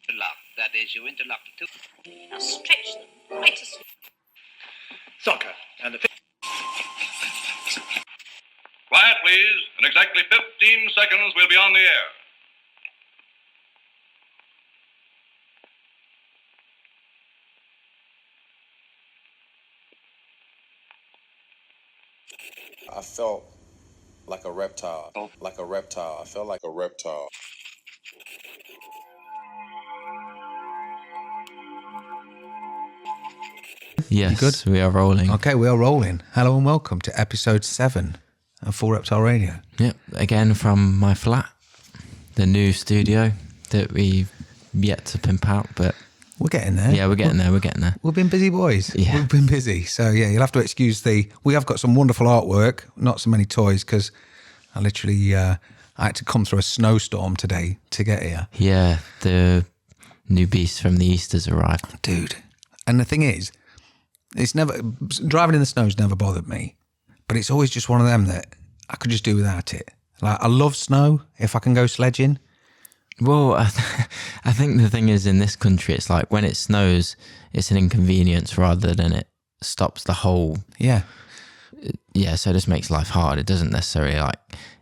Interlock, that is, you interlock the two. Now stretch them right as... Soccer and the... Quiet, please. In exactly 15 seconds, we'll be on the air. I felt like a reptile. Like a reptile. I felt like a reptile. Yes, good? we are rolling. Okay, we are rolling. Hello and welcome to episode 7 of Full Reptile Radio. Yep, again from my flat, the new studio that we've yet to pimp out, but We're getting there. yeah, we're getting there. We've been busy boys. Yeah. We've been busy. So yeah, you'll have to excuse we have got some wonderful artwork, not so many toys, because I literally, I had to come through a snowstorm today to get here. Yeah, the new beast from the Easter's arrived. Dude. And the thing is, driving in the snow's never bothered me, but it's always just one of them that I could just do without it. Like, I love snow if I can go sledging. Well, I think the thing is, in this country, it's like when it snows, it's an inconvenience rather than it stops the whole... Yeah. Yeah, so it just makes life hard. It doesn't necessarily, like,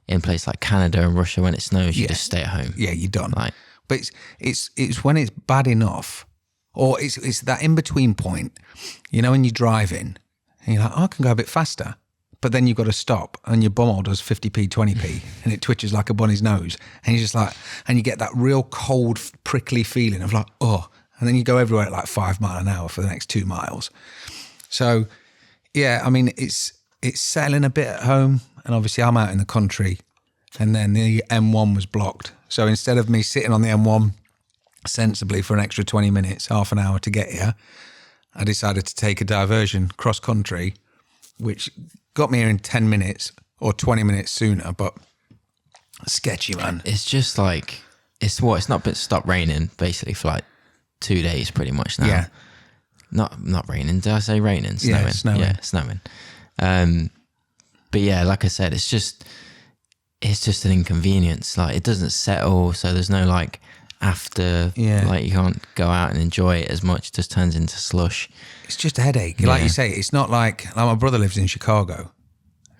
in places like Canada and Russia, when it snows, you just stay at home. Yeah, you're done. Like, but it's when it's bad enough, or it's that in-between point, you know, when you're driving, and you're like, oh, I can go a bit faster. But then you've got to stop and your bumhole does 50p, 20p and it twitches like a bunny's nose. And you're just like, and you get that real cold, prickly feeling of like, oh, and then you go everywhere at like 5 miles an hour for the next 2 miles. So, yeah, I mean, it's settling a bit at home. And obviously I'm out in the country and then the M1 was blocked. So instead of me sitting on the M1 sensibly for an extra 20 minutes, half an hour to get here, I decided to take a diversion cross country, which got me here in 10 minutes or 20 minutes sooner, but sketchy, man. it's just like, it's not been stopped raining basically for like 2 days pretty much now. Yeah. Not raining. Did I say raining? Snowing. Yeah, snowing. Yeah, snowing. But yeah, like I said, it's just an inconvenience. Like, it doesn't settle, so there's no like after, like you can't go out and enjoy it as much. It just turns into slush. It's just a headache. Like you say, it's not like my brother lives in Chicago,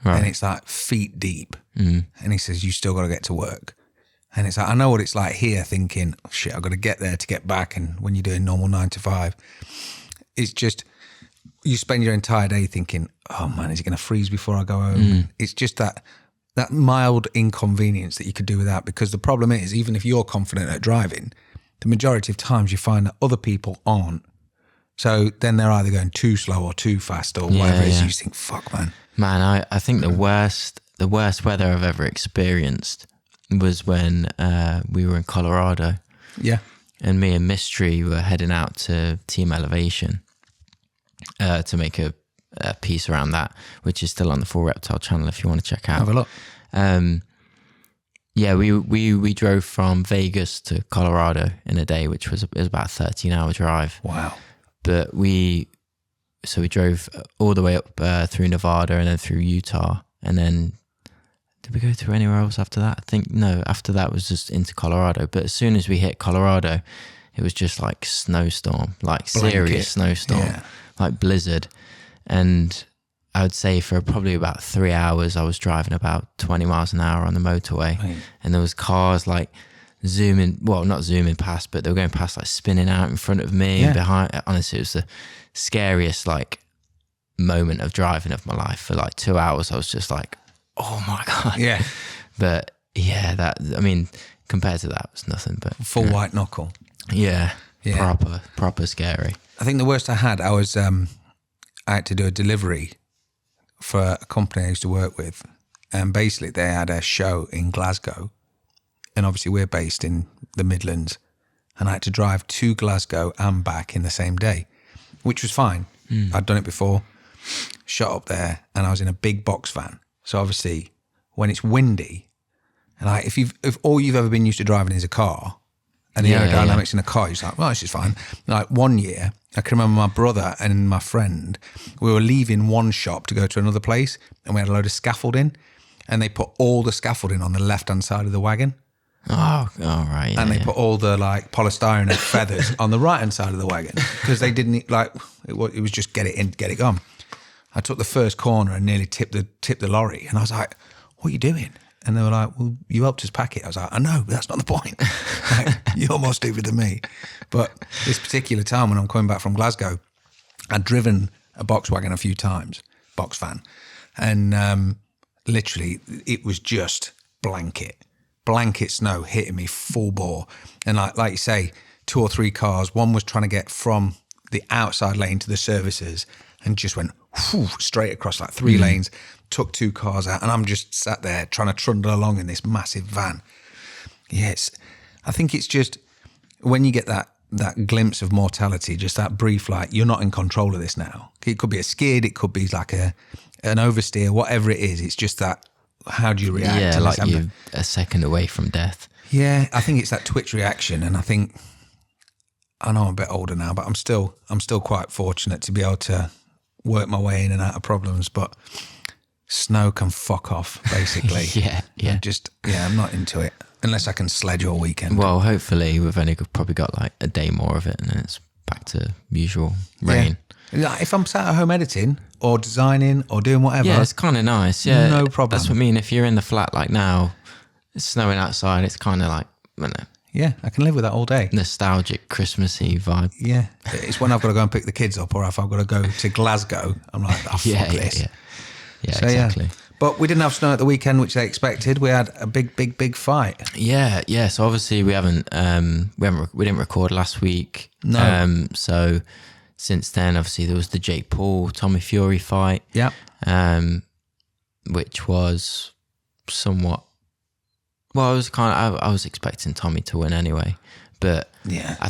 Right. and it's like feet deep. And he says, you still got to get to work. And it's like, I know what it's like here thinking, oh, shit, I've got to get there to get back. And when you're doing normal 9 to 5, it's just, you spend your entire day thinking, oh man, is it going to freeze before I go home? It's just that mild inconvenience that you could do without, because the problem is, even if you're confident at driving, the majority of times you find that other people aren't. So then they're either going too slow or too fast or whatever it is. You think, fuck, man. Man, I think the worst weather I've ever experienced was when we were in Colorado. Yeah. And me and Mystery were heading out to Team Elevation to make a piece around that, which is still on the Full Reptile channel if you want to check out. Have a look. Yeah, we drove from Vegas to Colorado in a day, which was about a 13-hour drive. Wow. But we drove all the way up through Nevada and then through Utah. And then, did we go through anywhere else after that? I think, no, after that was just into Colorado. But as soon as we hit Colorado, it was just like snowstorm, like serious snowstorm, like blizzard. And I would say for probably about 3 hours, I was driving about 20 miles an hour on the motorway. Right. And there was cars like not zooming past, but they were going past, like spinning out in front of me and behind. Honestly, it was the scariest like moment of driving of my life. For like 2 hours, I was just like, oh my God. Yeah. But yeah, compared to that, it was nothing but full white knuckle. Yeah. Proper scary. I think the worst I had, I had to do a delivery for a company I used to work with. And basically they had a show in Glasgow. And obviously we're based in the Midlands. And I had to drive to Glasgow and back in the same day, which was fine. I'd done it before, shot up there, and I was in a big box van. So obviously when it's windy, and if all you've ever been used to driving is a car, and the aerodynamics in a car, you're like, well, this is fine. Like one year, I can remember my brother and my friend, we were leaving one shop to go to another place, and we had a load of scaffolding, and they put all the scaffolding on the left-hand side of the wagon. Oh, all right. Yeah, and they yeah. put all the like polystyrene and feathers on the right hand side of the wagon because they didn't like it was just get it in, get it gone. I took the first corner and nearly tipped the lorry, and I was like, "What are you doing?" And they were like, "Well, you helped us pack it." I was like, "I know, but that's not the point. Like, you're more stupid than me." But this particular time when I'm coming back from Glasgow, I'd driven a box wagon a few times, box van, and literally it was just blanket snow hitting me full bore. And like you say, 2 or 3 cars, one was trying to get from the outside lane to the services and just went straight across like 3 lanes, took 2 cars out, and I'm just sat there trying to trundle along in this massive van. Yes, I think it's just when you get that glimpse of mortality, just that brief, like, you're not in control of this now. It could be a skid, it could be like an oversteer, whatever it is. It's just that, how do you react? Yeah, to like this? you're a second away from death. Yeah, I think it's that twitch reaction, and I know I'm a bit older now, but I'm still quite fortunate to be able to work my way in and out of problems. But snow can fuck off, basically. Yeah. I'm not into it unless I can sledge all weekend. Well, hopefully we've only probably got like a day more of it, and then it's back to usual rain. Yeah. Like, if I'm sat at home editing or designing or doing whatever, Yeah, it's kind of nice. Yeah, no problem. That's what I mean. If you're in the flat like now, it's snowing outside. It's kind of like, I don't know, yeah, I can live with that all day. nostalgic Christmassy vibe. Yeah, it's when I've got to go and pick the kids up, or if I've got to go to Glasgow, I'm like, oh, fuck Yeah, this. Yeah, So, exactly. But we didn't have snow at the weekend, which they expected. We had a big fight. Yeah. So obviously we didn't record last week. No. So since then, obviously there was the Jake Paul Tommy Fury fight. Yeah. Which was somewhat. Well, I was expecting Tommy to win anyway, but Yeah. I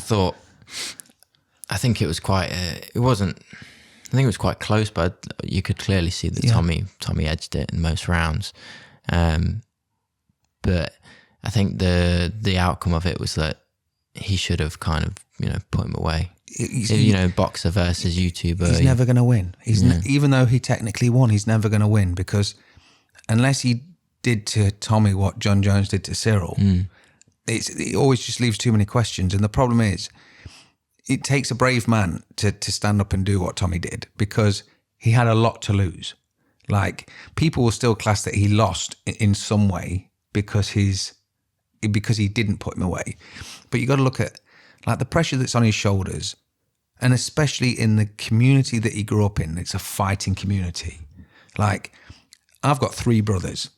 think it was quite. It wasn't. I think it was quite close, but you could clearly see that Tommy edged it in most rounds. But I think the outcome of it was that he should have kind of put him away. Boxer versus YouTuber. He's never going to win. Even though he technically won, he's never going to win, because unless he did to Tommy what Jon Jones did to Cyril, it always just leaves too many questions. And the problem is, it takes a brave man to stand up and do what Tommy did, because he had a lot to lose. Like, people will still class that he lost in some way because he didn't put him away. But you got to look at like the pressure that's on his shoulders, and especially in the community that he grew up in. It's a fighting community. Like, I've got 3 brothers,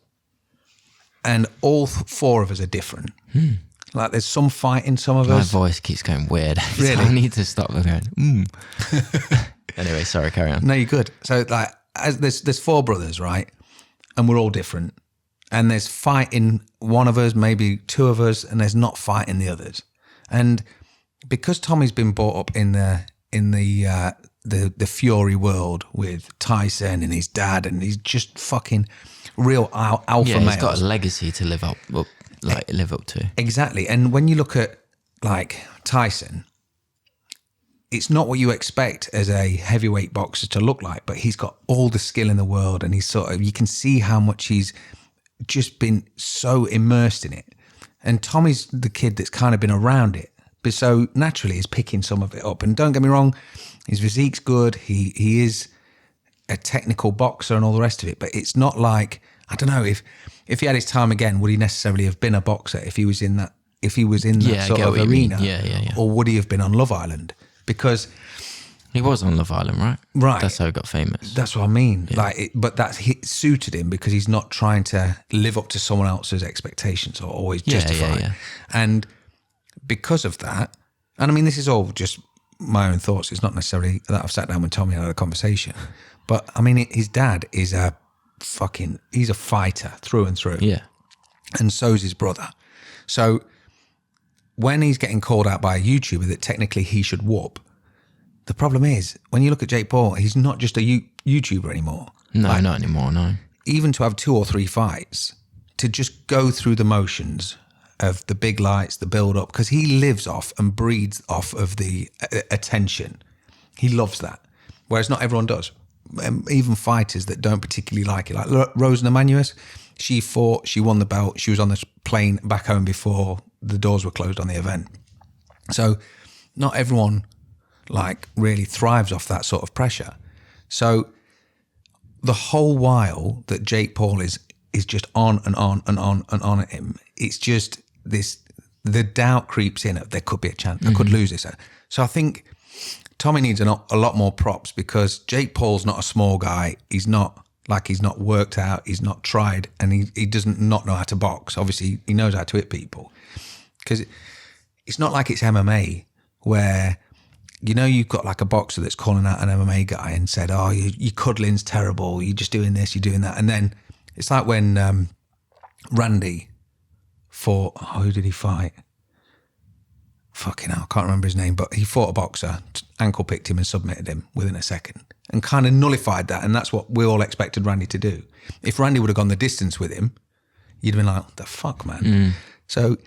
and all 4 of us are different. Like, there's some fight in some of us. My voice keeps going weird. Really? I need to stop going. Anyway, sorry, carry on. No, you're good. So, like, there's 4 brothers, right? And we're all different. And there's fight in one of us, maybe 2 of us, and there's not fight in the others. And because Tommy's been brought up in the Fury world with Tyson and his dad, and he's just fucking real alpha Yeah, male. he's got a legacy to live up to. Exactly. And when you look at like Tyson, it's not what you expect as a heavyweight boxer to look like, but he's got all the skill in the world, and you can see how much he's just been so immersed in it. And Tommy's the kid that's kind of been around it, but so naturally is picking some of it up. And don't get me wrong, his physique's good. He is a technical boxer and all the rest of it, but it's not like, I don't know, if he had his time again, would he necessarily have been a boxer if he was in that sort of arena? Yeah. Or would he have been on Love Island? Because he was on Love Island, right? Right. That's how he got famous. that's what I mean. Yeah. But that suited him because he's not trying to live up to someone else's expectations or always justify. Yeah. And because of that, and I mean, this is all just my own thoughts. It's not necessarily that I've sat down with Tommy and had a conversation. But I mean, his dad is he's a fighter through and through. Yeah. And so's his brother. So when he's getting called out by a YouTuber that technically he should whoop, the problem is, when you look at Jake Paul, he's not just a YouTuber anymore. No, not anymore, no. Even to have 2 or 3 fights, to just go through the motions of the big lights, the build-up, because he lives off and breeds off of the attention. He loves that, whereas not everyone does. Even fighters that don't particularly like it, like Rose Namajunas, She fought, she won the belt, she was on the plane back home before the doors were closed on the event. So not everyone like really thrives off that sort of pressure. So the whole while that Jake Paul is just on and on and on and on at him, it's just this, the doubt creeps in of there could be a chance, I could lose this. So I think Tommy needs a lot more props, because Jake Paul's not a small guy. He's not worked out, he's not tried, and he doesn't not know how to box. Obviously, he knows how to hit people. Because it's not like it's MMA where, you know, you've got like a boxer that's calling out an MMA guy and said, oh, your cuddling's terrible, you're just doing this, you're doing that. And then it's like when Randy fought, who did he fight? Fucking hell, I can't remember his name, but he fought a boxer, ankle picked him and submitted him within a second and kind of nullified that. And that's what we all expected Randy to do. If Randy would have gone the distance with him, you'd have been like, what the fuck, man? So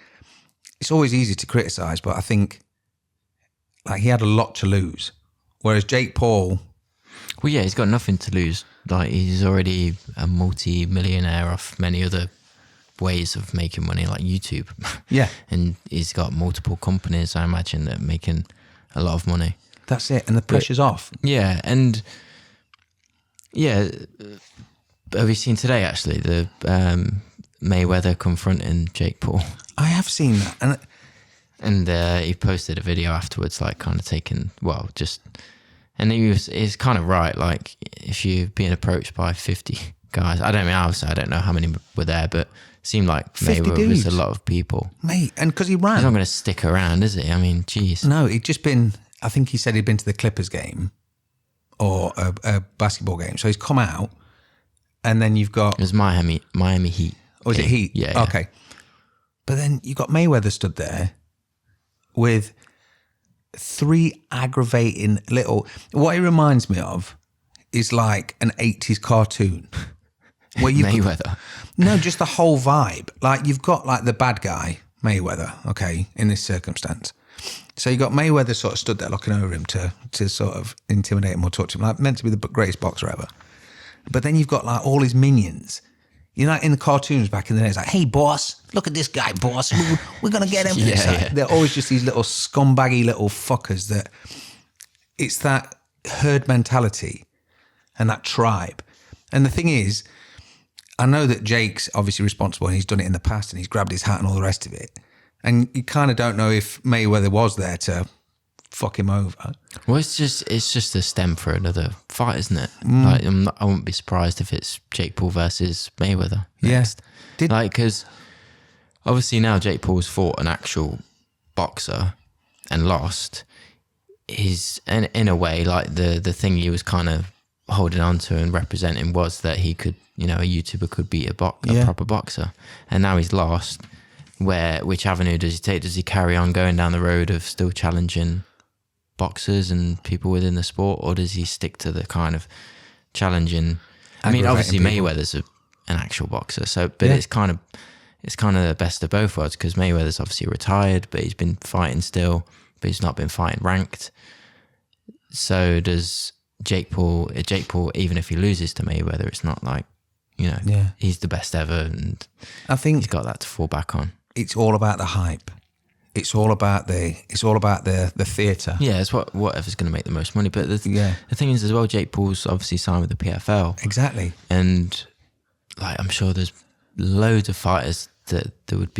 it's always easy to criticise, but I think like he had a lot to lose. Whereas Jake Paul... Well, yeah, he's got nothing to lose. Like, he's already a multi-millionaire off many other ways of making money, like YouTube. Yeah. And he's got multiple companies, I imagine, that are making a lot of money. That's it. And the pressure's off. Yeah. And yeah, have you seen today, actually, the Mayweather confronting Jake Paul? I have seen that. And he posted a video afterwards, like kind of taking, well, just, and he's kind of right. Like, if you're being approached by 50 guys, I don't know how many were there, but it seemed like Mayweather was a lot of people. Mate, and because he ran. He's not going to stick around, is he? I mean, geez. No, he'd just been, I think he said he'd been to the Clippers game or a basketball game. So he's come out, and then you've got... It was Miami Heat. Oh, was it Heat? Yeah. Okay. But then you've got Mayweather stood there with 3 aggravating little... What he reminds me of is like an 80s cartoon. Where Mayweather? No, just the whole vibe. Like, you've got like the bad guy, Mayweather, okay, in this circumstance. So you got Mayweather sort of stood there looking over him to sort of intimidate him or talk to him, like meant to be the greatest boxer ever. But then you've got like all his minions. You know, in the cartoons back in the day, it's like, hey, boss, look at this guy, boss. We're going to get him. Yeah. They're always just these little scumbaggy little fuckers that it's that herd mentality and that tribe. And the thing is, I know that Jake's obviously responsible and he's done it in the past and he's grabbed his hat and all the rest of it. And you kind of don't know if Mayweather was there to fuck him over. Well, it's just a stem for another fight, isn't it? Like, I wouldn't be surprised if it's Jake Paul versus Mayweather next. Yeah. Like, because obviously now Jake Paul's fought an actual boxer and lost. He's, in a way, like the thing he was kind of holding on to and representing was that he could, you know, a YouTuber could beat a proper boxer. And now he's lost. Which avenue does he take? Does he carry on going down the road of still challenging boxers and people within the sport, or does he stick to the kind of challenging? I mean, obviously Mayweather's an actual boxer, but it's kind of the best of both worlds, because Mayweather's obviously retired, but he's been fighting still, but he's not been fighting ranked. So does Jake Paul, even if he loses to Mayweather, it's not like, you know, he's the best ever, and I think he's got that to fall back on. It's all about the hype. It's all about the theatre. Yeah, it's whatever's going to make the most money. But the thing is as well, Jake Paul's obviously signed with the PFL. Exactly. And like, I'm sure there's loads of fighters that would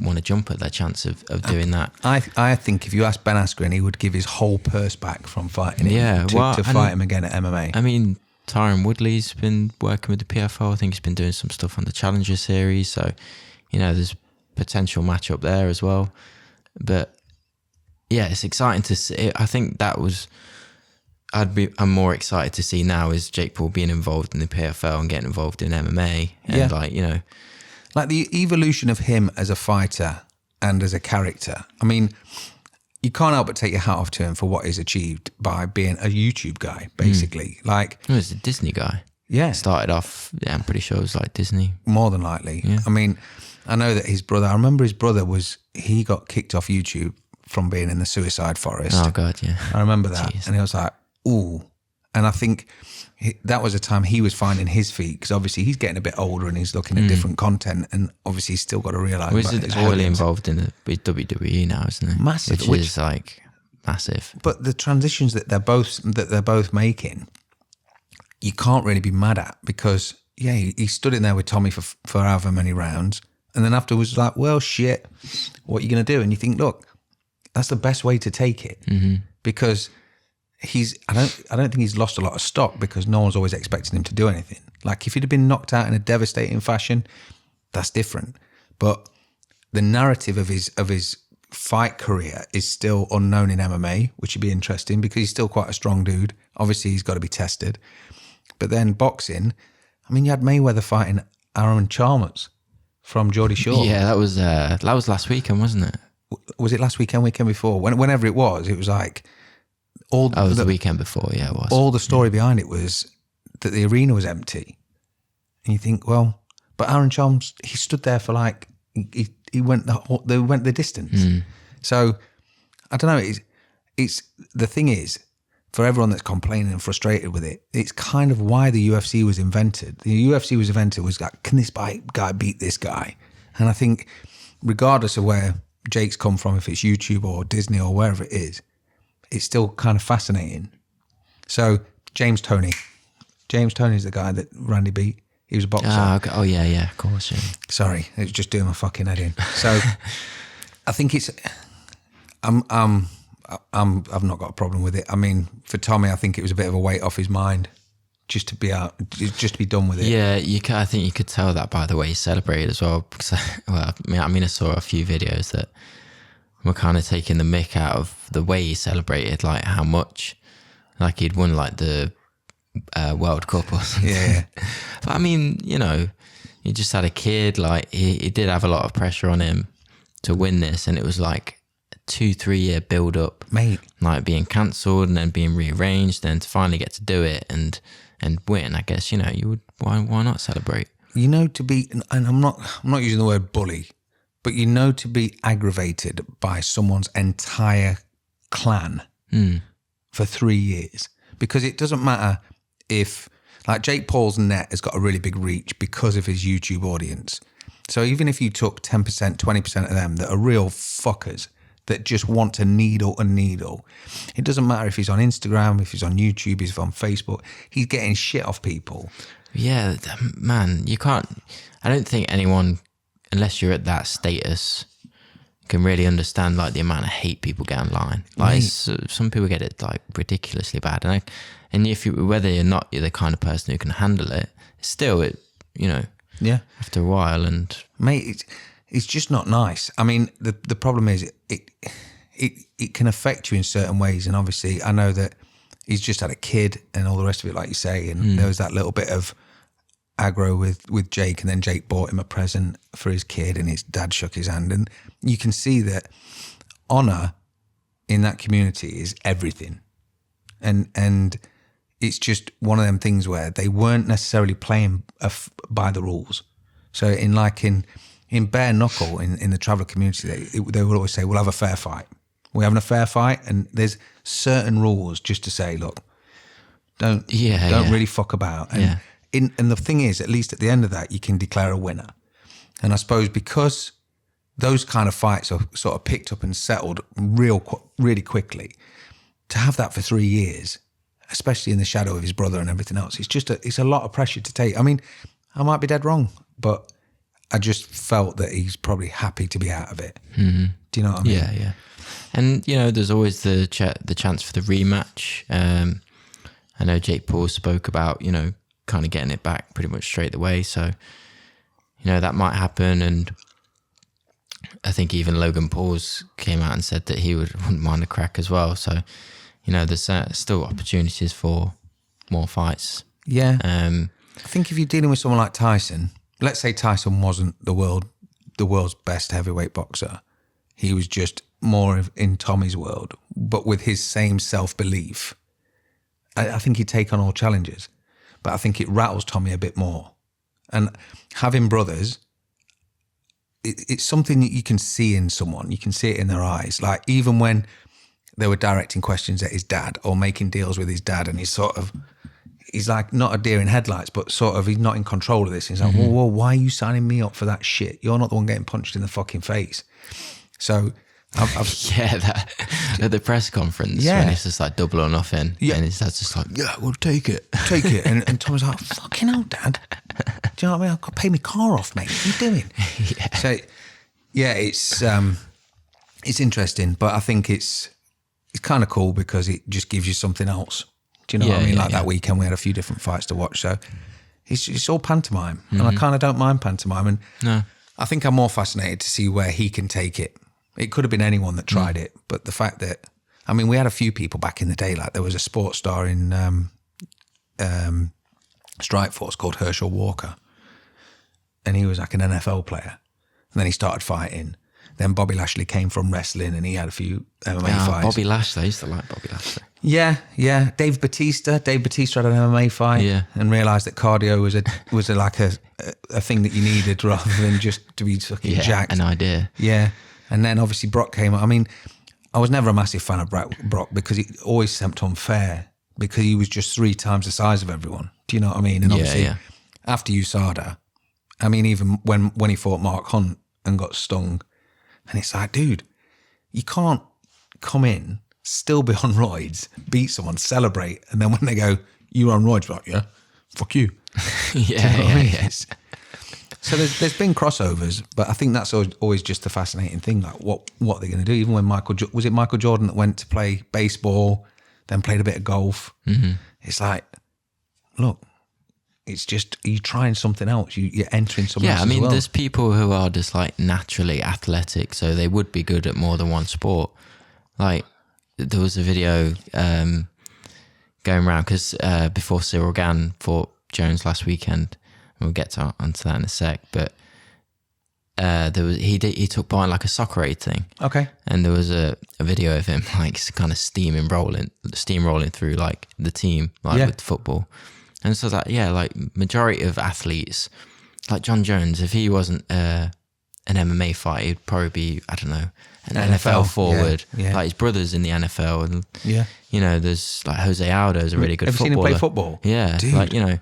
want to jump at their chance of doing that. I think if you ask Ben Askren, he would give his whole purse back from fighting him to fight him again at MMA. I mean, Tyron Woodley's been working with the PFL. I think he's been doing some stuff on the Challenger series. So, you know, there's potential matchup there as well. But yeah, it's exciting to see. I think that was, I'm more excited to see now is Jake Paul being involved in the PFL and getting involved in MMA. And like, you know, like the evolution of him as a fighter and as a character. I mean, you can't help but take your hat off to him for what he's achieved by being a YouTube guy, basically. Like, he was a Disney guy. Yeah. Started off, I'm pretty sure it was like Disney. More than likely. Yeah. I mean, I know that his brother, I remember his brother he got kicked off YouTube from being in the suicide forest. Oh, God, yeah. I remember that. Jeez. And he was like, ooh. And I think that was a time he was finding his feet, because obviously he's getting a bit older and he's looking at different content, and obviously he's still got to realise. He's really involved in the WWE now, isn't he? Massive, which is like massive. But the transitions that they're both making, you can't really be mad at, because he stood in there with Tommy for however many rounds, and then afterwards like, well, shit, what are you going to do? And you think, look, that's the best way to take it, because I don't think he's lost a lot of stock, because no one's always expecting him to do anything. Like if he'd have been knocked out in a devastating fashion, that's different. But the narrative of his fight career is still unknown in MMA, which would be interesting, because he's still quite a strong dude. Obviously, he's got to be tested. But then boxing, I mean, you had Mayweather fighting Aaron Chalmers from Geordie Shore. Yeah, that was last weekend, wasn't it? Was it last weekend before? Whenever it was like... That was the weekend before, yeah, it was. All the story behind it was that the arena was empty. And you think, well, but Aaron Chalmers, he stood there for like, he went the distance. So, I don't know, it's the thing is, for everyone that's complaining and frustrated with it, it's kind of why the UFC was invented. The UFC was invented was like, can this guy beat this guy? And I think regardless of where Jake's come from, if it's YouTube or Disney or wherever it is, it's still kind of fascinating. So James Toney is the guy that Randy beat. He was a boxer. Oh yeah, of course. Yeah. Sorry, it was just doing my fucking head in. So I think it's. I've not got a problem with it. I mean, for Tommy, I think it was a bit of a weight off his mind, just to be done with it. Yeah, I think you could tell that by the way he celebrated as well. Because I saw a few videos that were kind of taking the mick out of the way he celebrated, like how much, like he'd won like the World Cup or something. Yeah. But I mean, he just had a kid, like he did have a lot of pressure on him to win this, and it was like a 2-3 year build up, mate, like being cancelled and then being rearranged, and to finally get to do it and win. I guess, you would, why not celebrate? To be, and I'm not using the word bully, but to be aggravated by someone's entire clan for 3 years. Because it doesn't matter if, like Jake Paul's net has got a really big reach because of his YouTube audience. So even if you took 10%, 20% of them that are real fuckers that just want to needle and needle, it doesn't matter if he's on Instagram, if he's on YouTube, if he's on Facebook, he's getting shit off people. Yeah, man, you can't, I don't think anyone, unless you're at that status, can really understand like the amount of hate people get online. Like some people get it like ridiculously bad, and if you, whether or not you're the kind of person who can handle it, still yeah, after a while, and mate, it's just not nice. I mean, the problem is it can affect you in certain ways, and obviously I know that he's just had a kid and all the rest of it, like you say, and there was that little bit of aggro with Jake, and then Jake bought him a present for his kid and his dad shook his hand, and you can see that honor in that community is everything, and it's just one of them things where they weren't necessarily playing by the rules. So in bare knuckle in the traveller community, they would always say, we'll have a fair fight, we're having a fair fight, and there's certain rules just to say, look, don't really fuck about. And and the thing is, at least at the end of that, you can declare a winner. And I suppose because those kind of fights are sort of picked up and settled really quickly, to have that for 3 years, especially in the shadow of his brother and everything else, it's a lot of pressure to take. I mean, I might be dead wrong, but I just felt that he's probably happy to be out of it. Mm-hmm. Do you know what I mean? Yeah. And, there's always the chance for the rematch. I know Jake Paul spoke about, kind of getting it back pretty much straight away. So, that might happen. And I think even Logan Paul's came out and said that he wouldn't mind a crack as well. So, there's still opportunities for more fights. Yeah. I think if you're dealing with someone like Tyson, let's say Tyson wasn't the world's best heavyweight boxer. He was just more in Tommy's world, but with his same self-belief. I think he'd take on all challenges, but I think it rattles Tommy a bit more. And having brothers, it's something that you can see in someone. You can see it in their eyes. Like even when they were directing questions at his dad or making deals with his dad, and he's like not a deer in headlights, but sort of he's not in control of this. He's like, whoa, why are you signing me up for that shit? You're not the one getting punched in the fucking face. So that at the press conference when it's just like double or nothing, and his dad's just like, yeah, we'll take it. And Tom's like, fucking hell, Dad. Do you know what I mean? I've got to pay my car off, mate. What are you doing? So it's interesting, but I think it's kind of cool because it just gives you something else. Do you know what I mean? That weekend we had a few different fights to watch, so it's all pantomime, and I kind of don't mind pantomime. And I think I'm more fascinated to see where he can take it. It could have been anyone that tried it, but the fact that, I mean, we had a few people back in the day, like there was a sports star in Strikeforce called Herschel Walker, and he was like an NFL player, and then he started fighting. Then Bobby Lashley came from wrestling, and he had a few MMA fights. Bobby Lashley, I used to like Bobby Lashley. Yeah. Dave Bautista had an MMA fight, and realised that cardio was a thing that you needed rather than just to be fucking jacked. An idea. Yeah. And then obviously Brock came up. I mean, I was never a massive fan of Brock because he always seemed unfair because he was just 3 times the size of everyone. Do you know what I mean? And obviously after USADA, I mean, even when he fought Mark Hunt and got stung, and it's like, dude, you can't come in, still be on roids, beat someone, celebrate, and then when they go, you're on roids, like, yeah, fuck you. So there's been crossovers, but I think that's always just the fascinating thing, like what they're going to do. Even when Michael Jordan that went to play baseball, then played a bit of golf. Mm-hmm. It's like, look, it's just you're trying something else. You're entering something else. Yeah, I mean, there's people who are just like naturally athletic, so they would be good at more than one sport. Like there was a video going around because before Ciryl Gane fought Jones last weekend. We'll get onto that in a sec, but he took part in like a soccer aid thing. Okay. And there was a video of him like kind of steamrolling through like the team, like with football. And so that, like majority of athletes, like Jon Jones, if he wasn't an MMA fighter, he'd probably be, I don't know, an NFL forward. Yeah. Like his brother's in the NFL. And, you know, there's like Jose Aldo's a really good footballer. Have you seen him play football? Yeah. Dude. Like, you know,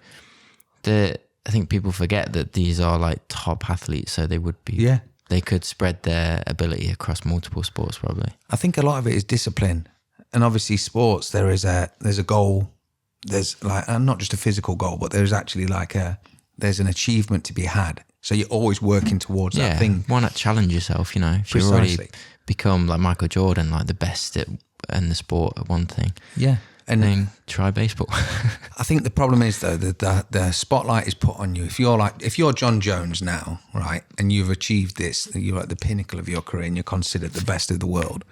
I think people forget that these are like top athletes, so they would be, they could spread their ability across multiple sports probably. I think a lot of it is discipline, and obviously sports, there's a goal, there's like, and not just a physical goal, but there's actually like there's an achievement to be had. So you're always working towards that thing. Why not challenge yourself, you know, if you already become like Michael Jordan, like the best in the sport at one thing. Yeah. And then try baseball. I think the problem is though that the spotlight is put on you. If you're Jon Jones now, right, and you've achieved this, you're at the pinnacle of your career and you're considered the best of the world.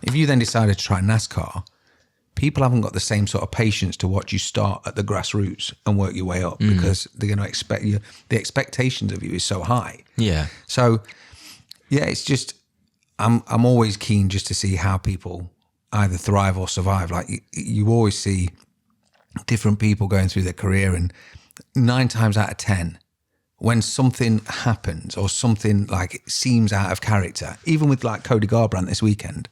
If you then decided to try NASCAR, people haven't got the same sort of patience to watch you start at the grassroots and work your way up because they're going to expect you. The expectations of you is so high. Yeah. So it's just I'm always keen just to see how people either thrive or survive. Like you always see different people going through their career, and 9 times out of 10, when something happens or something like seems out of character, even with like Cody Garbrandt this weekend,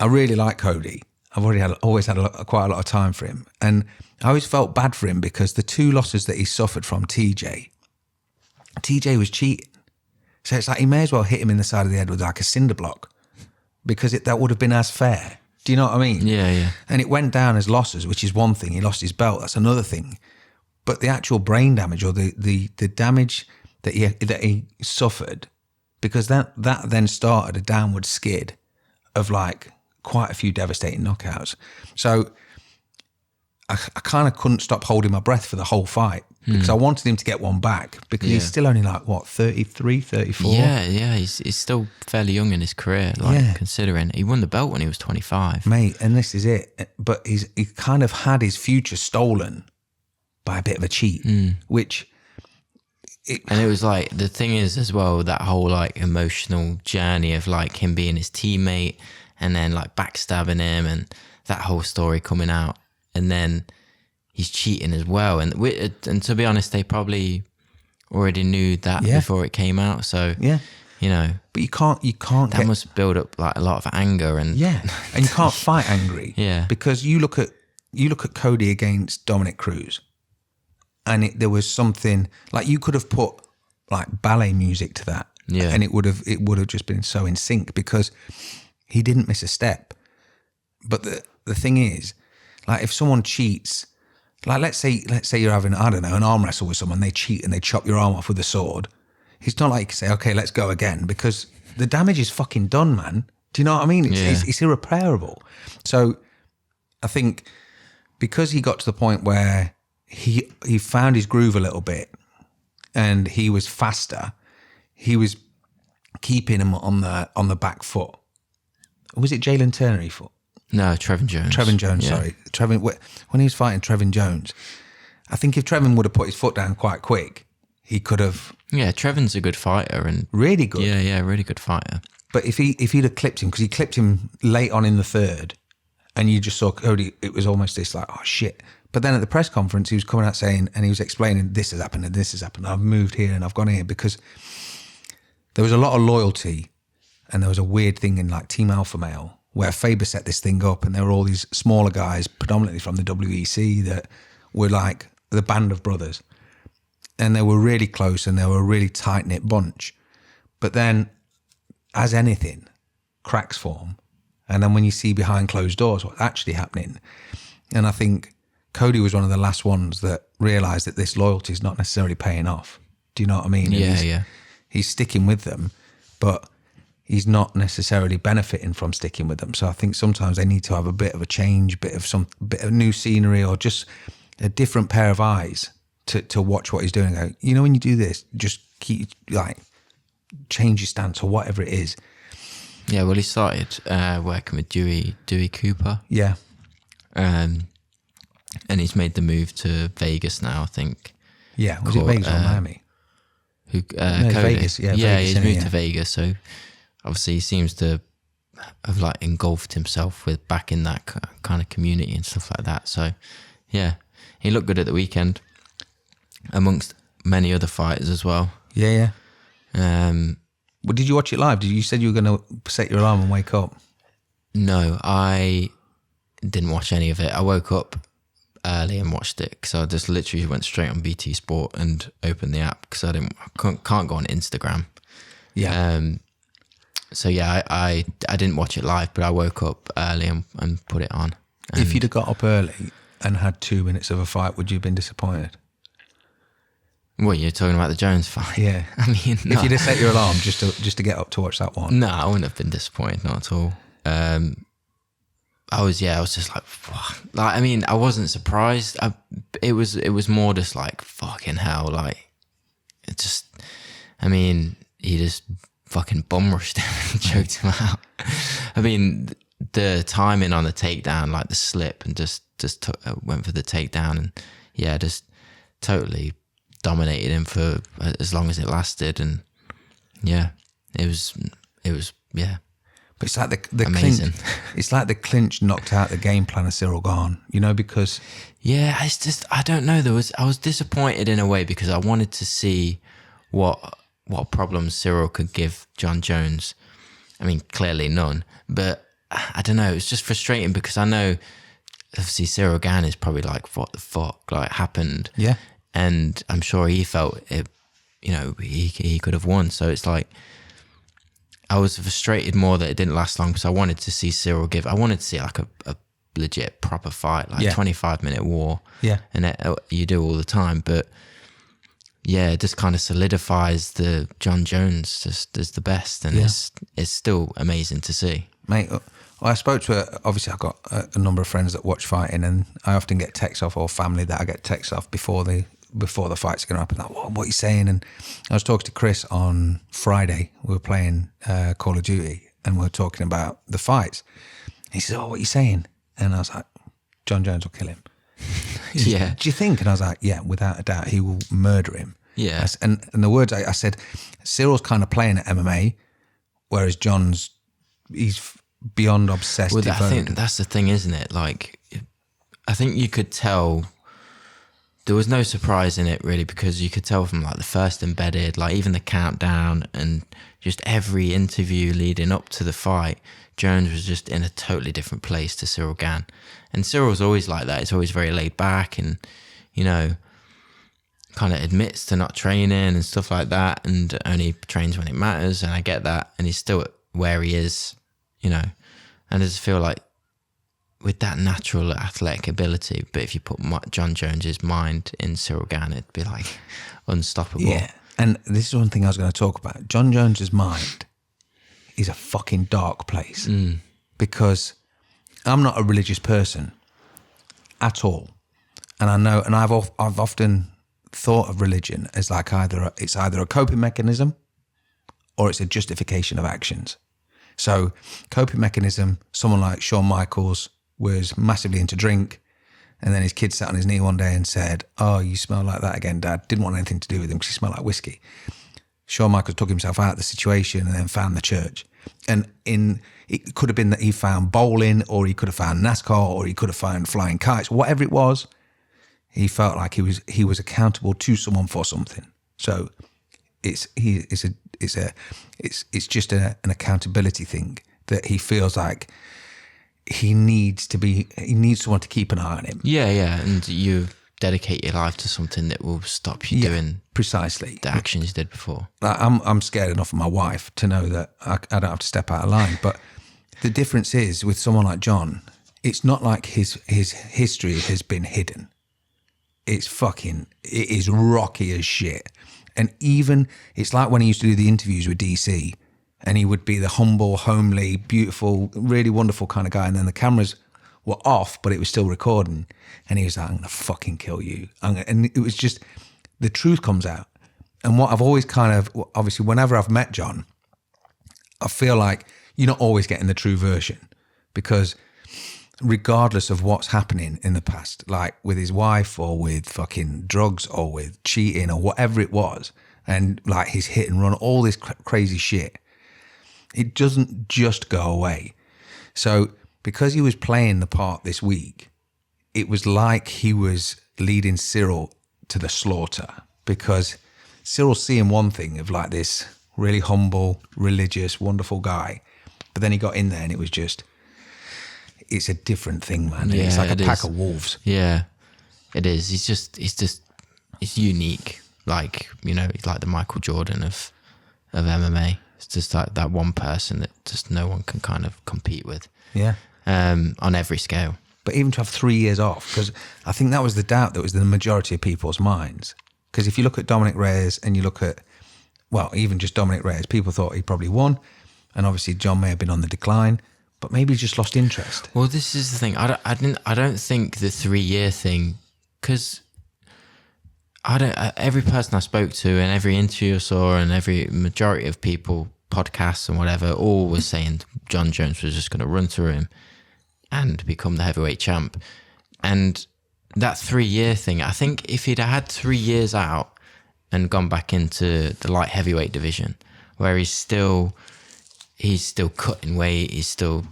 I really like Cody. I've always had quite a lot of time for him, and I always felt bad for him because the 2 losses that he suffered from TJ was cheating. So it's like he may as well hit him in the side of the head with like a cinder block, because that would have been as fair. Do you know what I mean? Yeah. And it went down as losses, which is one thing. He lost his belt, that's another thing. But the actual brain damage or the damage that he suffered, because that then started a downward skid of like quite a few devastating knockouts. So I kind of couldn't stop holding my breath for the whole fight because I wanted him to get one back because he's still only like, 33, 34? Yeah, he's still fairly young in his career, considering he won the belt when he was 25. Mate, and this is it. But he kind of had his future stolen by a bit of a cheat, which... And it was like, the thing is as well, that whole like emotional journey of like him being his teammate and then like backstabbing him and that whole story coming out. And then he's cheating as well. And to be honest, they probably already knew that before it came out. So you know. But you can't That must build up like a lot of anger and yeah, and you can't fight angry. Yeah. Because you look at Cody against Dominic Cruz, and there was something like you could have put like ballet music to that, yeah, and it would have just been so in sync because he didn't miss a step. But the thing is, like if someone cheats, like let's say you're having, I don't know, an arm wrestle with someone, they cheat and they chop your arm off with a sword. It's not like you can say, okay, let's go again, because the damage is fucking done, man. Do you know what I mean? It's irreparable. So I think because he got to the point where he found his groove a little bit and he was faster, he was keeping him on the back foot. Was it Jalen Turner he fought? No, Trevin Jones. Sorry. When he was fighting Trevin Jones, I think if Trevin would have put his foot down quite quick, he could have... Yeah, Trevin's a good fighter and... Really good. Yeah, really good fighter. But if he'd have clipped him, because he clipped him late on in the third, and you just saw Cody, it was almost this like, oh shit. But then at the press conference, he was coming out saying, and he was explaining, this has happened and this has happened. I've moved here and I've gone here, because there was a lot of loyalty, and there was a weird thing in like Team Alpha Male, where Faber set this thing up, and there were all these smaller guys, predominantly from the WEC, that were like the band of brothers. And they were really close, and they were a really tight-knit bunch. But then, as anything, cracks form. And then when you see behind closed doors what's actually happening, and I think Cody was one of the last ones that realised that this loyalty is not necessarily paying off. Do you know what I mean? Yeah. He's sticking with them, but he's not necessarily benefiting from sticking with them. So I think sometimes they need to have a bit of a change, bit of new scenery, or just a different pair of eyes to watch what he's doing. Go, you know, when you do this, just keep like change your stance or whatever it is. Yeah, well, he started working with Dewey Cooper. Yeah. And he's made the move to Vegas now, I think. Yeah, was it Vegas or Miami? No, Cody. Vegas. Yeah, Vegas, he's moved to Vegas. So obviously he seems to have like engulfed himself back in that kind of community and stuff like that. So yeah, he looked good at the weekend, amongst many other fighters as well. Yeah. Well, did you watch it live? You said you were going to set your alarm and wake up. No, I didn't watch any of it. I woke up early and watched it because I just literally went straight on BT Sport and opened the app because I can't go on Instagram. Yeah. So yeah, I didn't watch it live, but I woke up early and put it on. If you'd have got up early and had 2 minutes of a fight, would you have been disappointed? What, you're talking about the Jones fight? Yeah. I mean, no. If you'd have set your alarm just to get up to watch that one. No, I wouldn't have been disappointed, not at all. I was just like, fuck. Like, I mean, I wasn't surprised. It was more just like, fucking hell, like, it just, I mean, he just fucking bum rushed him and choked him out. I mean, the timing on the takedown, like the slip, and just went for the takedown, and yeah, just totally dominated him for as long as it lasted, and yeah, it was yeah. But it's like the amazing. Clinch. It's like the clinch knocked out the game plan of Ciryl Gane, you know, because yeah, it's just, I don't know. I was disappointed in a way because I wanted to see what problems Cyril could give Jon Jones. I mean, clearly none, but I don't know. It's just frustrating because I know obviously Ciryl Gane is probably like, what the fuck like happened? Yeah. And I'm sure he felt it, you know, he could have won. So it's like, I was frustrated more that it didn't last long because I wanted to see Cyril I wanted to see like a legit proper fight, like 25-minute war. Yeah. And you do all the time. But yeah, it just kind of solidifies the Jon Jones just as the best. And it's still amazing to see. Mate, well, I spoke to obviously I've got a number of friends that watch fighting, and I often get texts off, or family that I get texts off before the fights are going to happen. Like, what are you saying? And I was talking to Chris on Friday. We were playing Call of Duty, and we were talking about the fights. He said, what are you saying? And I was like, Jon Jones will kill him. Yeah. Do you think? And I was like, yeah, without a doubt, he will murder him. Yeah. And the words I said, Cyril's kind of playing at MMA, whereas he's beyond obsessed. Well, I think that's the thing, isn't it? Like, I think you could tell there was no surprise in it really, because you could tell from like the first embedded, like even the countdown and just every interview leading up to the fight, Jones was just in a totally different place to Ciryl Gane. And Cyril's always like that. He's always very laid back and, you know, kind of admits to not training and stuff like that, and only trains when it matters. And I get that. And he's still where he is, you know. And I just feel like with that natural athletic ability, but if you put Jon Jones's mind in Ciryl Gane, it'd be like unstoppable. Yeah. And this is one thing I was going to talk about. Jon Jones's mind is a fucking dark place, because I'm not a religious person at all. And I know, and I've often thought of religion as like it's either a coping mechanism or it's a justification of actions. So coping mechanism, someone like Shawn Michaels was massively into drink, and then his kid sat on his knee one day and said, "Oh, you smell like that again, Dad." Didn't want anything to do with him because he smelled like whiskey. Shawn Michaels took himself out of the situation and then found the church. And it could have been that he found bowling, or he could have found NASCAR, or he could have found flying kites, whatever it was. He felt like he was accountable to someone for something. So it's just an accountability thing that he feels like he needs someone to keep an eye on him. Yeah, and you dedicate your life to something that will stop you doing precisely the actions you did before. I'm scared enough of my wife to know that I don't have to step out of line. But the difference is with someone like Jon, it's not like his history has been hidden. It is rocky as shit. And even, it's like when he used to do the interviews with DC, and he would be the humble, homely, beautiful, really wonderful kind of guy. And then the cameras were off, but it was still recording. And he was like, "I'm going to fucking kill you." And it was just, the truth comes out. And what I've always obviously, whenever I've met Jon, I feel like you're not always getting the true version, because regardless of what's happening in the past, like with his wife or with fucking drugs or with cheating or whatever it was, and like his hit and run, all this crazy shit, it doesn't just go away. So because he was playing the part this week, it was like he was leading Cyril to the slaughter, because Cyril's seeing one thing of like this really humble, religious, wonderful guy, but then he got in there and it was just, it's a different thing, man. Yeah, it's like a pack of wolves. Yeah, it is. He's unique. Like, you know, he's like the Michael Jordan of MMA. It's just like that one person that just no one can kind of compete with. Yeah. On every scale. But even to have 3 years off, because I think that was the doubt that was in the majority of people's minds. Because if you look at Dominic Reyes and you look at, well, even just Dominic Reyes, people thought he probably won. And obviously Jon may have been on the decline, but maybe he just lost interest. Well, this is the thing. I don't think the 3 year thing, because every person I spoke to and every interview I saw and every majority of people, podcasts and whatever, all was saying Jon Jones was just going to run through him and become the heavyweight champ. And that 3 year thing, I think if he'd had 3 years out and gone back into the light heavyweight division, where he's still cutting weight, he's still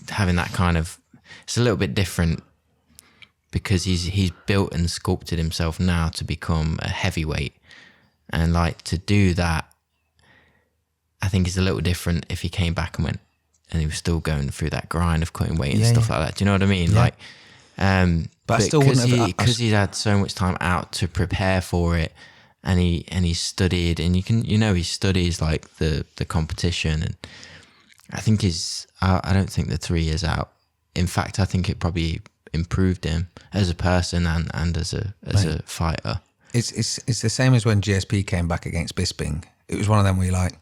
having that kind of, it's a little bit different, because he's built and sculpted himself now to become a heavyweight. And like, to do that, I think it's a little different if he came back and went, and he was still going through that grind of cutting weight and stuff like that. Do you know what I mean? Yeah. Like, but I still wouldn't have, because he's had so much time out to prepare for it, and he studied, and he studies like the competition, and I think I don't think the 3 years out. In fact, I think it probably improved him as a person and as a fighter. It's the same as when GSP came back against Bisping. It was one of them where you're like,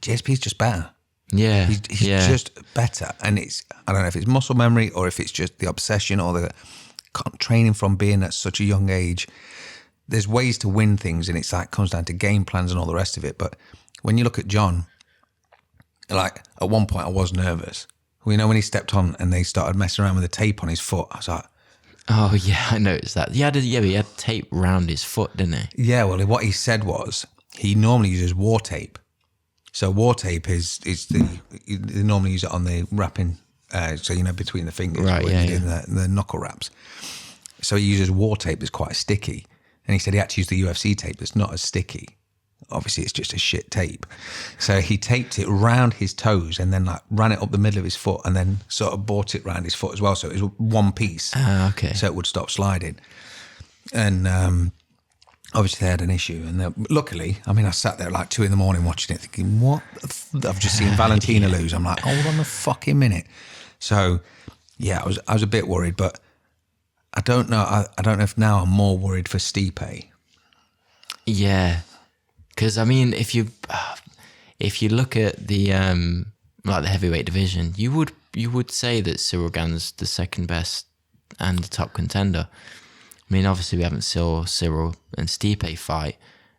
GSP's just better. Yeah, he's just better. And I don't know if it's muscle memory or if it's just the obsession or the training from being at such a young age. There's ways to win things, and it's like comes down to game plans and all the rest of it. But when you look at Jon, like at one point I was nervous. When he stepped on and they started messing around with the tape on his foot, I was like, oh yeah, I noticed that. He had tape round his foot, didn't he? Yeah, well, what he said was he normally uses war tape. So war tape is they normally use it on the wrapping, so between the fingers, right? Yeah, the knuckle wraps. So he uses war tape that's quite sticky. And he said he had to use the UFC tape that's not as sticky. Obviously, it's just a shit tape. So he taped it round his toes and then like ran it up the middle of his foot and then sort of brought it round his foot as well. So it was one piece. Okay. So it would stop sliding. And obviously they had an issue. And luckily, I mean, I sat there at like 2 a.m. watching it thinking, what? I've just seen Valentina lose. I'm like, hold on a fucking minute. So yeah, I was a bit worried, but I don't know. I don't know if now I'm more worried for Stipe. Yeah. Because I mean, if you look at the like the heavyweight division, you would say that Ciryl Gane's the second best and the top contender. I mean, obviously we haven't saw Cyril and Stipe fight,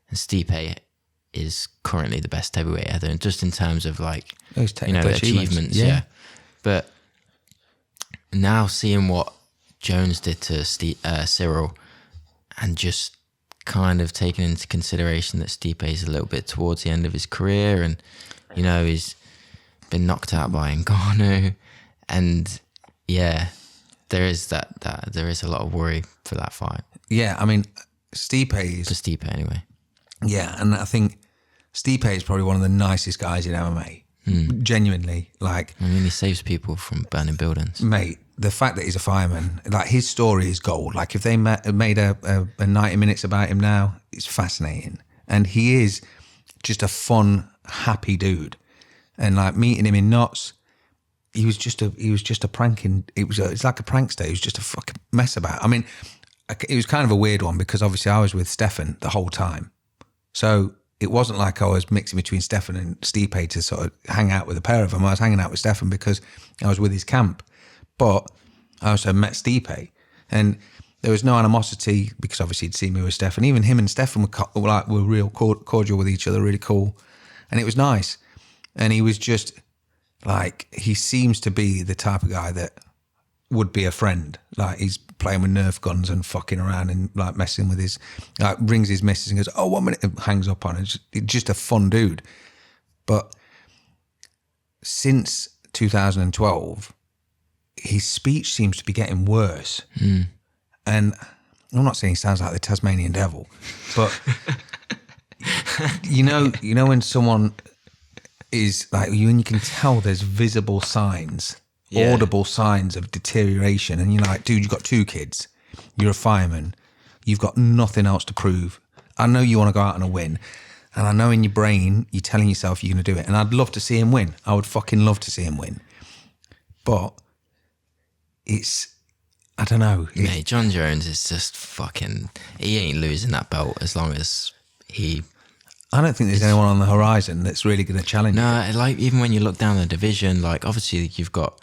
and Stipe is currently the best heavyweight ever, and just in terms of like achievements, yeah. But now seeing what Jones did to Cyril, and just kind of taking into consideration that Stipe is a little bit towards the end of his career, and he's been knocked out by Ngannou, and yeah, there is there is a lot of worry for that fight. Yeah, I mean, Stipe for Stipe anyway. Yeah, and I think Stipe is probably one of the nicest guys in MMA. Genuinely, like, I mean, he saves people from burning buildings, mate. The fact that he's a fireman, like, his story is gold. Like, if they made a 90 minutes about him now, it's fascinating. And he is just a fun, happy dude. And like meeting him in Knots, he was just a pranking. It's like a prankster. He was just a fucking mess about. I mean, it was kind of a weird one because obviously I was with Stefan the whole time, so it wasn't like I was mixing between Stefan and Stipe to sort of hang out with a pair of them. I was hanging out with Stefan because I was with his camp. But I also met Stipe, and there was no animosity because obviously he'd seen me with Stefan. Even him and Stefan were real cordial with each other, really cool, and it was nice. And he was just like, he seems to be the type of guy that would be a friend. Like, he's playing with Nerf guns and fucking around and like messing with his, like, rings his missus and goes, oh, 1 minute, and hangs up on it. Just a fun dude. But since 2012, his speech seems to be getting worse. And I'm not saying he sounds like the Tasmanian devil, but you know when someone is like you, and you can tell there's visible signs, audible signs of deterioration, and you're like, dude, you've got 2 kids, you're a fireman, you've got nothing else to prove. I know you want to go out on a win, and I know in your brain you're telling yourself you're going to do it, and I'd love to see him win. I would fucking love to see him win, but I don't know. Mate, Jon Jones is just fucking, he ain't losing that belt as long as I don't think there's anyone on the horizon that's really going to challenge him. No, like, even when you look down the division, like, obviously you've got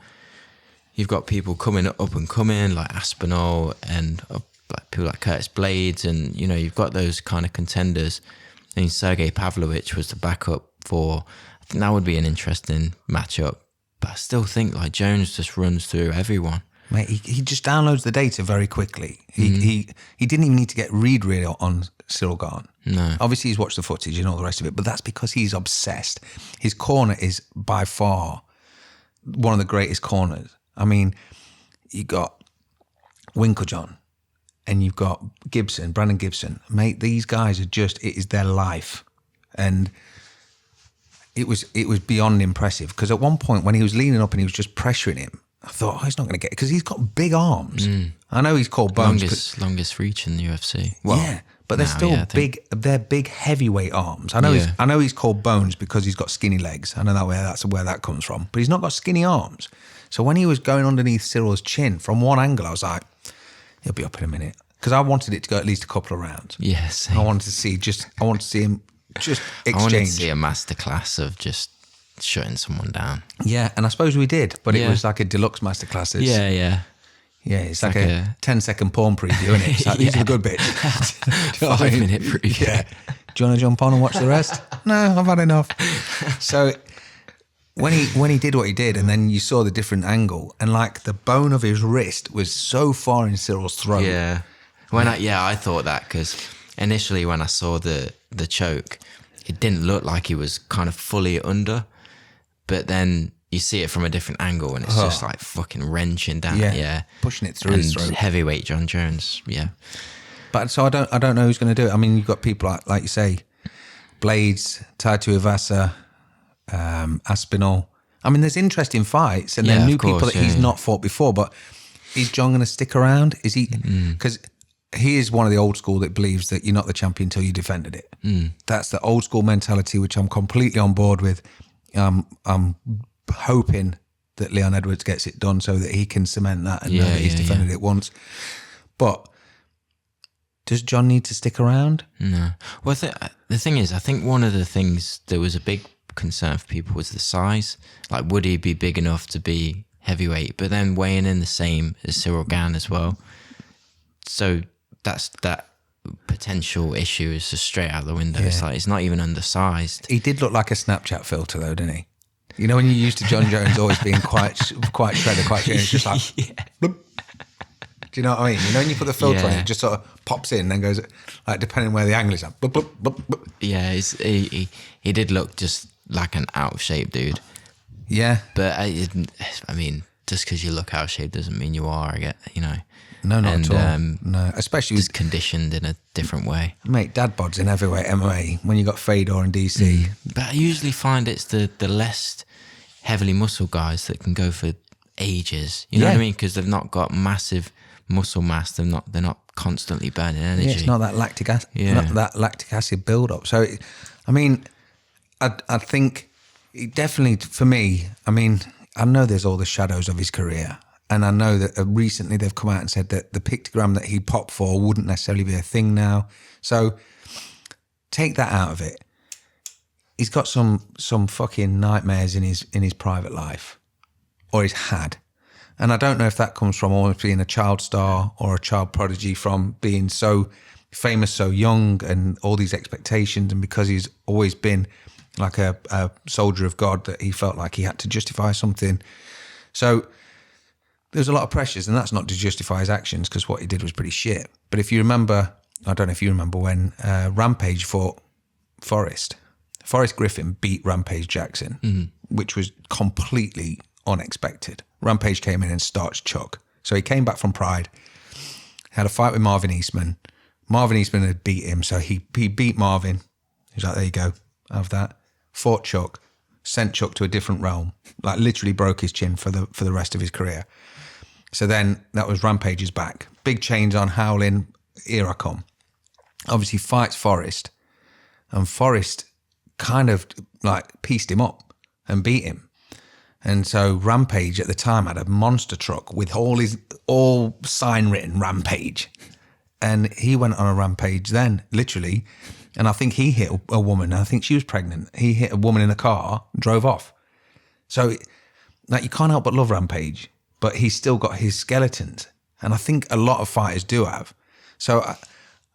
people coming up and coming, like Aspinall and like people like Curtis Blades, and you've got those kind of contenders. I mean, Sergey Pavlovich was the backup for, I think that would be an interesting matchup, but I still think like Jones just runs through everyone. Mate, he just downloads the data very quickly. He didn't even need to get read on Ciryl Gane. No. Obviously he's watched the footage and all the rest of it, but that's because he's obsessed. His corner is by far one of the greatest corners. I mean, you got Winklejohn and you've got Brandon Gibson. Mate, these guys are just, it is their life. And it was beyond impressive, because at one point when he was leaning up and he was just pressuring him, I thought, oh, he's not going to get it, because he's got big arms. I know he's called Bones. Longest reach in the UFC. Well, yeah, but they're still big. They're big heavyweight arms. I know he's called Bones because he's got skinny legs. I know that's where that comes from. But he's not got skinny arms. So when he was going underneath Cyril's chin from one angle, I was like, he'll be up in a minute, because I wanted it to go at least a couple of rounds. Yes, I wanted to see him just exchange. I wanted to see a masterclass of just shutting someone down. Yeah, and I suppose we did, but it was like a deluxe masterclass. Yeah, it's like a 10-second porn preview, isn't it? It's like, these are the good bits. 5-minute preview. Yeah. Do you want to jump on and watch the rest? No, I've had enough. So when he did what he did, and then you saw the different angle, and like the bone of his wrist was so far in Cyril's throat. Yeah. I thought that, because initially when I saw the choke, it didn't look like he was kind of fully under. But then you see it from a different angle, and it's just like fucking wrenching down. Yeah, pushing it through and his throat. Heavyweight Jon Jones. Yeah, but so I don't know who's going to do it. I mean, you've got people like you say, Blades, Taito Ivasa, Aspinall. I mean, there's interesting fights, and then new people that he's not fought before. But is Jon going to stick around? Is he? Because he is one of the old school that believes that you're not the champion until you defended it. That's the old school mentality, which I'm completely on board with. I'm hoping that Leon Edwards gets it done so that he can cement that and know that he's defended it once. But does Jon need to stick around? No. Well, the thing is, I think one of the things that was a big concern for people was the size. Like, would he be big enough to be heavyweight? But then weighing in the same as Ciryl Gane as well. So that potential issue is just straight out the window. It's like, it's not even undersized. He did look like a Snapchat filter though, didn't he? You know, when you're used to Jon Jones always being quite shredded, quite shredded, it's just like, bloop. Do you know what I mean? You know, when you put the filter on, it just sort of pops in and then goes, like, depending on where the angle is, like, bloop, bloop, bloop, bloop. Yeah, he did look just like an out of shape dude. Yeah. But I mean, just because you look out of shape doesn't mean you are, you know. No, not at all. No, especially just conditioned in a different way. Mate, dad bods in heavyweight MMA when you got Fedor and DC. But I usually find it's the less heavily muscle guys that can go for ages. You know what I mean? Because they've not got massive muscle mass. They're not constantly burning energy. Yeah, it's not that lactic acid. Not that lactic acid build up. So, I mean, I think it definitely for me. I mean, I know there's all the shadows of his career. And I know that recently they've come out and said that the pictogram that he popped for wouldn't necessarily be a thing now. So take that out of it. He's got some fucking nightmares in his private life, or he's had. And I don't know if that comes from always being a child star or a child prodigy, from being so famous so young and all these expectations, and because he's always been like a soldier of God that he felt like he had to justify something. So there's a lot of pressures, and that's not to justify his actions, because what he did was pretty shit. But if you remember, I don't know if you remember when Rampage fought Forrest Griffin beat Rampage Jackson, which was completely unexpected. Rampage came in and starched Chuck. So he came back from Pride, had a fight with Marvin Eastman. Marvin Eastman had beat him, so he beat Marvin. He was like, there you go, have that. Fought Chuck, sent Chuck to a different realm, like literally broke his chin for the rest of his career. So then that was Rampage's back. Big chains on, howling, here I come. Obviously fights Forrest, and Forrest kind of like pieced him up and beat him. And so Rampage at the time had a monster truck with all sign written Rampage. And he went on a rampage then, literally. And I think he hit a woman. I think she was pregnant. He hit a woman in a car, drove off. So like, you can't help but love Rampage, but he's still got his skeletons. And I think a lot of fighters do have. So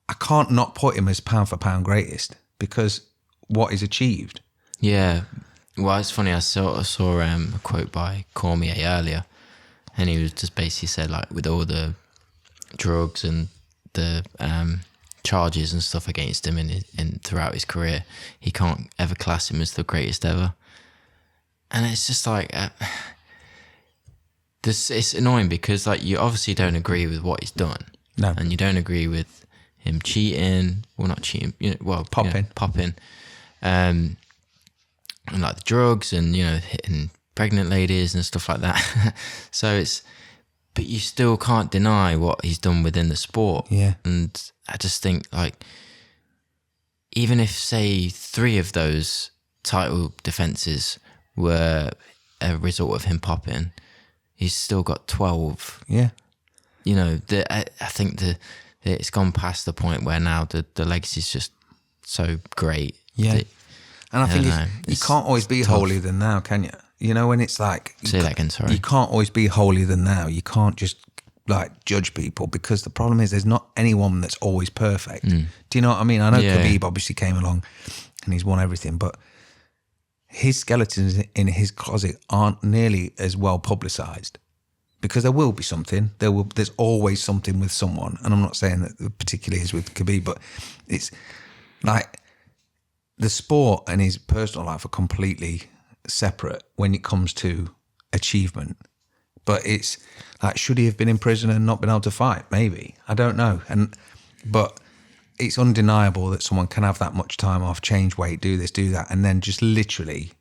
I can't not put him as pound for pound greatest, because what he's achieved. Yeah. Well, it's funny. I saw a quote by Cormier earlier, and he was just basically said, like, with all the drugs and the charges and stuff against him in throughout his career, he can't ever class him as the greatest ever. And it's just like, it's annoying, because like, you obviously don't agree with what he's done. No. And you don't agree with him cheating, well, not cheating, popping. And like the drugs and, hitting pregnant ladies and stuff like that. So but you still can't deny what he's done within the sport. Yeah. And I just think, like, even if, say, 3 of those title defenses were a result of him popping, he's still got 12. Yeah. I think it's gone past the point where now the legacy's just so great. Yeah. And I think you can't always be tough. holier than thou, can you? When it's like... Say that again, sorry. You can't always be holier than thou. You can't just, like, judge people, because the problem is there's not anyone that's always perfect. Do you know what I mean? I know Khabib obviously came along and he's won everything, but his skeletons in his closet aren't nearly as well publicised, because there will be something. There's always something with someone. And I'm not saying that particularly is with Khabib, but it's like... The sport and his personal life are completely separate when it comes to achievement. But it's like, should he have been in prison and not been able to fight? Maybe. I don't know. But it's undeniable that someone can have that much time off, change weight, do this, do that, and then just literally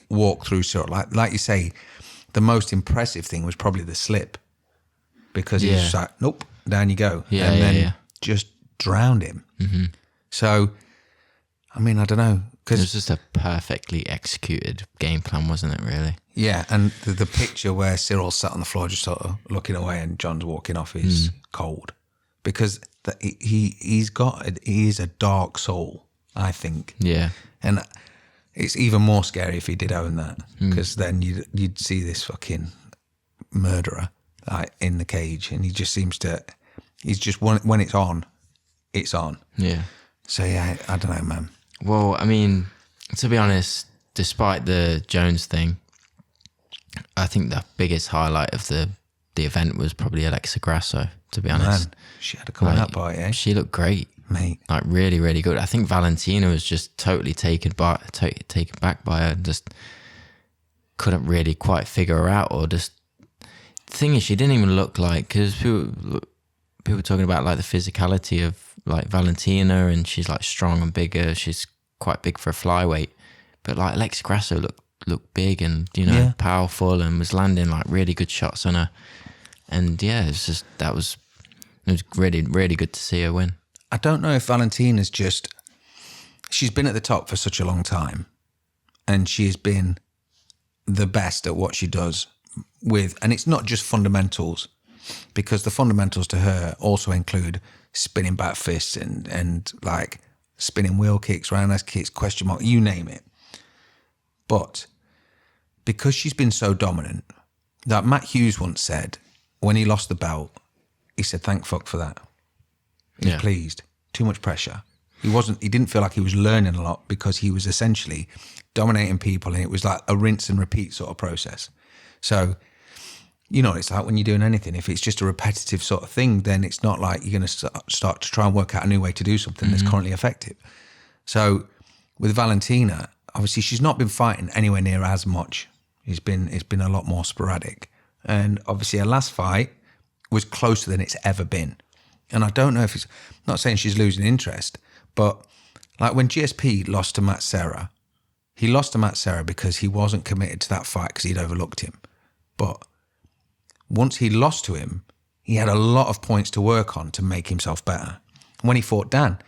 walk through Cyril. Like you say, the most impressive thing was probably the slip, because he was just like, nope, down you go. And then just drowned him. Mm-hmm. So, I mean, I don't know. It was just a perfectly executed game plan, wasn't it, really? Yeah, and the picture where Cyril sat on the floor just sort of looking away and Jon's walking off is cold. Because he is a dark soul, I think. Yeah. And it's even more scary if he did own that, because then you'd see this fucking murderer like in the cage, and he just seems to, he's just, when it's on, it's on. Yeah. So yeah, I don't know, man. Well, I mean, to be honest, despite the Jones thing, I think the biggest highlight of the event was probably Alexa Grasso, to be honest. Man, she had a coming up by, eh? She looked great. Mate. Like really, really good. I think Valentina was just totally taken back by her and just couldn't really quite figure her out, or just, the thing is, she didn't even look like, because people were talking about like the physicality of like Valentina, and she's like strong and bigger. She's quite big for a flyweight, but like Alexa Grasso looked big and, you know, powerful, and was landing like really good shots on her. And yeah, it's just, it was really, really good to see her win. I don't know if Valentina's just, she's been at the top for such a long time, and she's been the best at what she does with, and it's not just fundamentals, because the fundamentals to her also include spinning back fists and like spinning wheel kicks, roundhouse kicks, question mark, you name it. But because she's been so dominant, that Matt Hughes once said, when he lost the belt, he said, thank fuck for that. He was pleased. Too much pressure. He didn't feel like he was learning a lot, because he was essentially dominating people, and it was like a rinse and repeat sort of process. So, you know, it's like when you're doing anything, if it's just a repetitive sort of thing, then it's not like you're going to start to try and work out a new way to do something that's currently effective. So with Valentina, obviously she's not been fighting anywhere near as much. It's been a lot more sporadic. And obviously her last fight was closer than it's ever been. And I don't know if it's, I'm not saying she's losing interest, but like when GSP lost to Matt Serra, he lost to Matt Serra because he wasn't committed to that fight, because he'd overlooked him. But once he lost to him, he had a lot of points to work on to make himself better. When he fought Dan,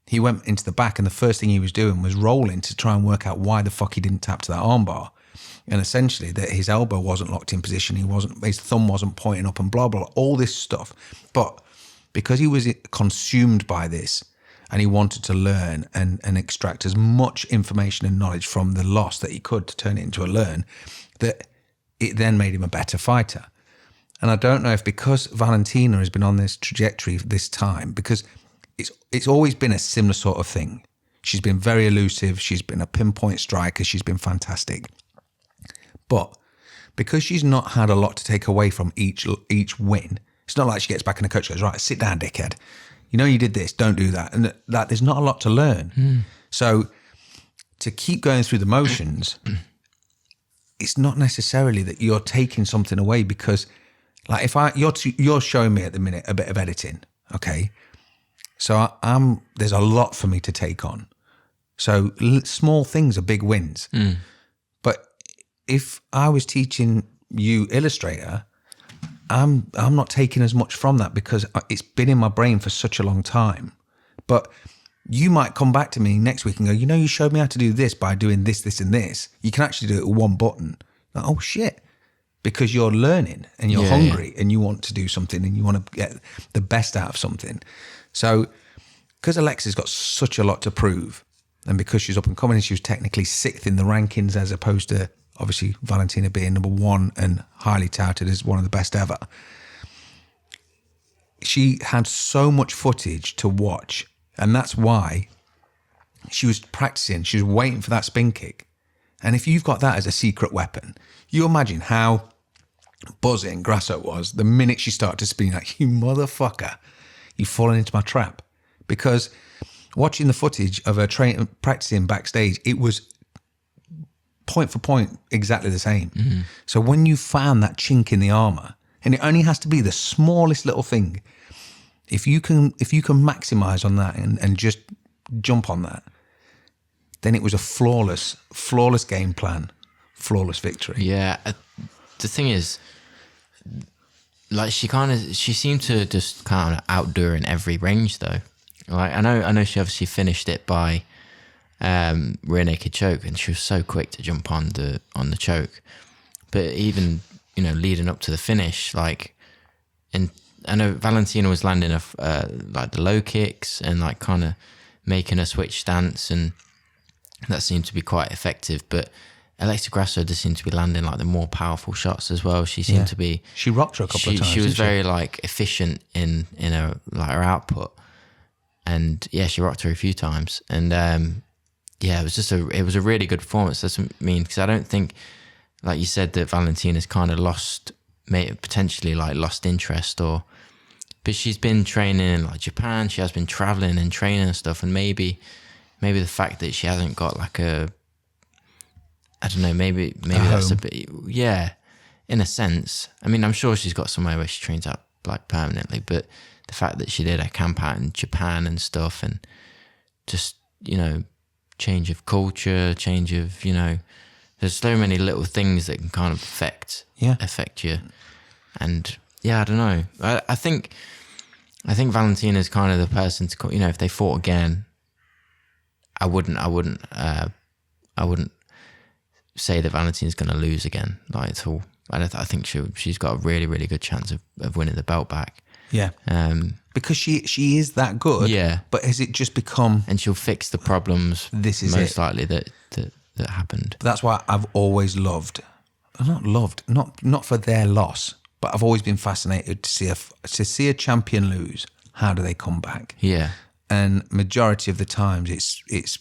he went into the back, and the first thing he was doing was rolling to try and work out why the fuck he didn't tap to that armbar. And essentially that his elbow wasn't locked in position, his thumb wasn't pointing up, and blah, blah, all this stuff. But because he was consumed by this, and he wanted to learn and extract as much information and knowledge from the loss that he could to turn it into a learn, that it then made him a better fighter. And I don't know if, because Valentina has been on this trajectory this time, because it's always been a similar sort of thing. She's been very elusive. She's been a pinpoint striker. She's been fantastic. But because she's not had a lot to take away from each win, it's not like she gets back in the coach and goes, right, sit down, dickhead. You know you did this, don't do that. And that there's not a lot to learn. So to keep going through the motions, it's not necessarily that you're taking something away, because like if you're showing me at the minute a bit of editing, okay? So there's a lot for me to take on. So small things are big wins. But if I was teaching you Illustrator, I'm not taking as much from that, because it's been in my brain for such a long time. But you might come back to me next week and go, you know, you showed me how to do this by doing this, this, and this. You can actually do it with one button. Like, oh shit. Because you're learning and you're hungry and you want to do something and you want to get the best out of something. So because Alexa's got such a lot to prove, and because she's up and coming and she was technically 6th in the rankings, as opposed to obviously Valentina being number 1 and highly touted as one of the best ever, she had so much footage to watch. And that's why she was practicing. She was waiting for that spin kick. And if you've got that as a secret weapon, you imagine how buzzing Grasso was the minute she started to spin, like, you motherfucker, you've fallen into my trap. Because watching the footage of her practicing backstage, it was point for point exactly the same. So when you found that chink in the armor, and it only has to be the smallest little thing, if you can maximize on that and just jump on that, then it was a flawless game plan, flawless victory. Yeah, the thing is, like she seemed to just kind of outdo her in every range though. Like I know she obviously finished it by rear naked choke, and she was so quick to jump on the choke. But even leading up to the finish, like, and I know Valentina was landing like the low kicks and like kind of making a switch stance, and that seemed to be quite effective. But Alexa Grasso just seemed to be landing like the more powerful shots as well. She seemed to be. She rocked her a couple of times. She was very like efficient in her like her output, and she rocked her a few times. And it was just it was a really good performance. Doesn't mean, because I don't think, like you said, that Valentina's kind of potentially lost interest, but she's been training in like Japan. She has been traveling and training and stuff, and maybe the fact that she hasn't got like I don't know, maybe that's a bit, in a sense. I mean, I'm sure she's got somewhere where she trains out like permanently, but the fact that she did a camp out in Japan and stuff, and just, change of culture, there's so many little things that can kind of affect you. And I don't know. I think Valentina's kind of the person to, if they fought again, I wouldn't say that Valentina's going to lose again, like at all. I think she's got a really, really good chance of winning the belt back. Yeah. Because she is that good. Yeah. But has it just become... And she'll fix the problems most likely that happened. But that's why I've always not for their loss, but I've always been fascinated to see a champion lose. How do they come back? Yeah. And majority of the times it's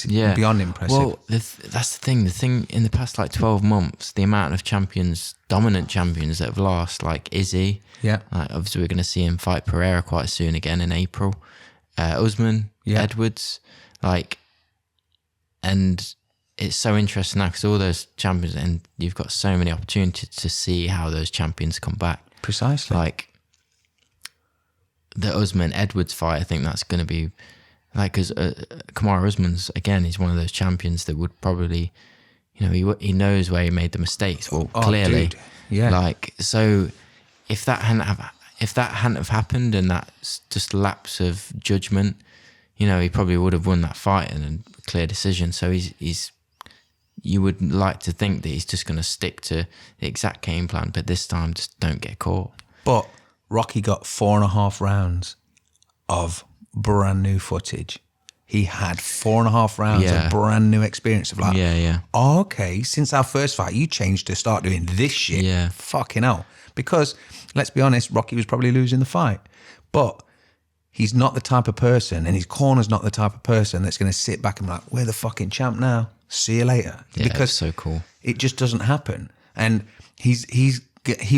beyond impressive. Well, that's the thing. The thing in the past 12 months, the amount of dominant champions that have lost, like Izzy. Yeah. Like obviously we're going to see him fight Pereira quite soon again in April. Usman, Edwards, and it's so interesting now because all those champions, and you've got so many opportunities to see how those champions come back. Precisely. Like the Usman Edwards fight, I think that's going to be because Kamaru Usman's, again, he's one of those champions that would probably, he knows where he made the mistakes. Well, clearly, dude. Yeah. So if that hadn't have happened, and that's just a lapse of judgment, he probably would have won that fight in a clear decision. So he's you would like to think that he's just going to stick to the exact game plan, but this time just don't get caught. But Rocky got 4.5 rounds of brand new footage. He had 4.5 rounds of brand new experience of okay, since our first fight, you changed to start doing this shit. Yeah. Fucking hell. Because, let's be honest, Rocky was probably losing the fight. But he's not the type of person, and his corner's not the type of person that's going to sit back and be like, we're the fucking champ now. See you later. Yeah, because so cool. It just doesn't happen. And he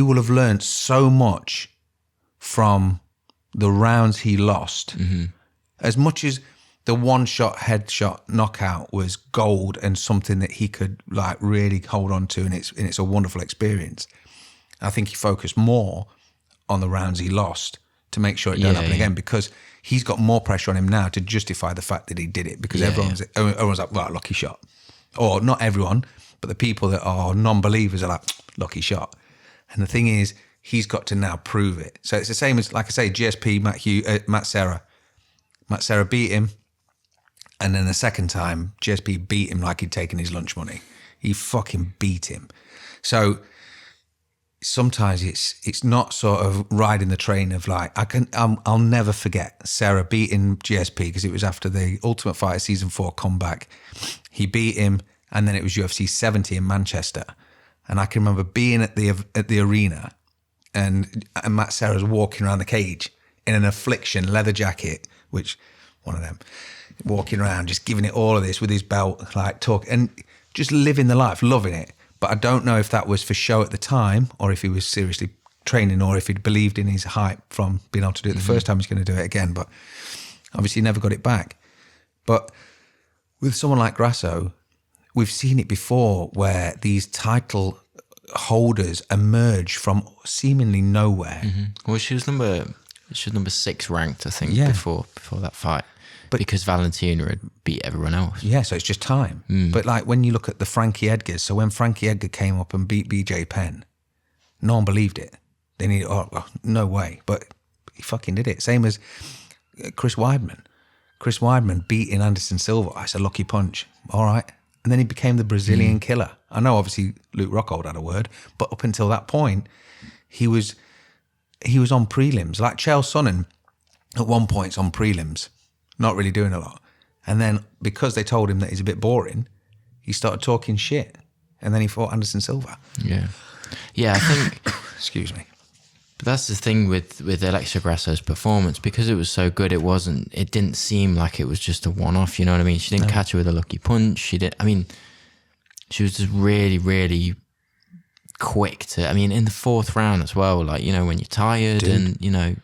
will have learned so much from the rounds he lost. Mm-hmm. As much as the one-shot headshot knockout was gold and something that he could really hold on to, and it's a wonderful experience, I think he focused more on the rounds he lost to make sure it don't happen again, because he's got more pressure on him now to justify the fact that he did it, because everyone's like, well, lucky shot. Or not everyone, but the people that are non-believers are like, lucky shot. And the thing is, he's got to now prove it. So it's the same as, like I say, GSP, Matt Serra. Matt Serra beat him, and then the second time, GSP beat him like he'd taken his lunch money. He fucking beat him. So sometimes it's not sort of riding the train of I'll never forget Serra beating GSP, because it was after the Ultimate Fighter Season 4 comeback. He beat him, and then it was UFC 70 in Manchester. And I can remember being at the arena, and Matt Serra's walking around the cage in an Affliction leather jacket, which one of them, walking around just giving it all of this with his belt, talk and just living the life, loving it. But I don't know if that was for show at the time, or if he was seriously training, or if he'd believed in his hype from being able to do it the first time he's going to do it again. But obviously he never got it back. But with someone like Grasso, we've seen it before where these title holders emerge from seemingly nowhere. Well, she was number 6 ranked, I think, Yeah. before that fight. But because Valentina had beat everyone else. Yeah, so it's just time. But like when you look at the Frankie Edgars, so when Frankie Edgar came up and beat BJ Penn, no one believed it. They needed, no way. But he fucking did it. Same as Chris Weidman. Chris Weidman beating Anderson Silva. It's a lucky punch. All right. And then he became the Brazilian killer. I know obviously Luke Rockhold had a word, but up until that point, he was on prelims. Like Chael Sonnen at one point's on prelims, not really doing a lot. And then because they told him that he's a bit boring, he started talking shit. And then he fought Anderson Silva. Yeah. Yeah, I think... Excuse me. But that's the thing with Alexa Grasso's performance, because it was so good. It didn't seem like it was just a one-off. You know what I mean? She didn't catch her with a lucky punch. She was just really, really quick to. I mean, in the 4th round as well. Like, you know, when you're tired, and you know,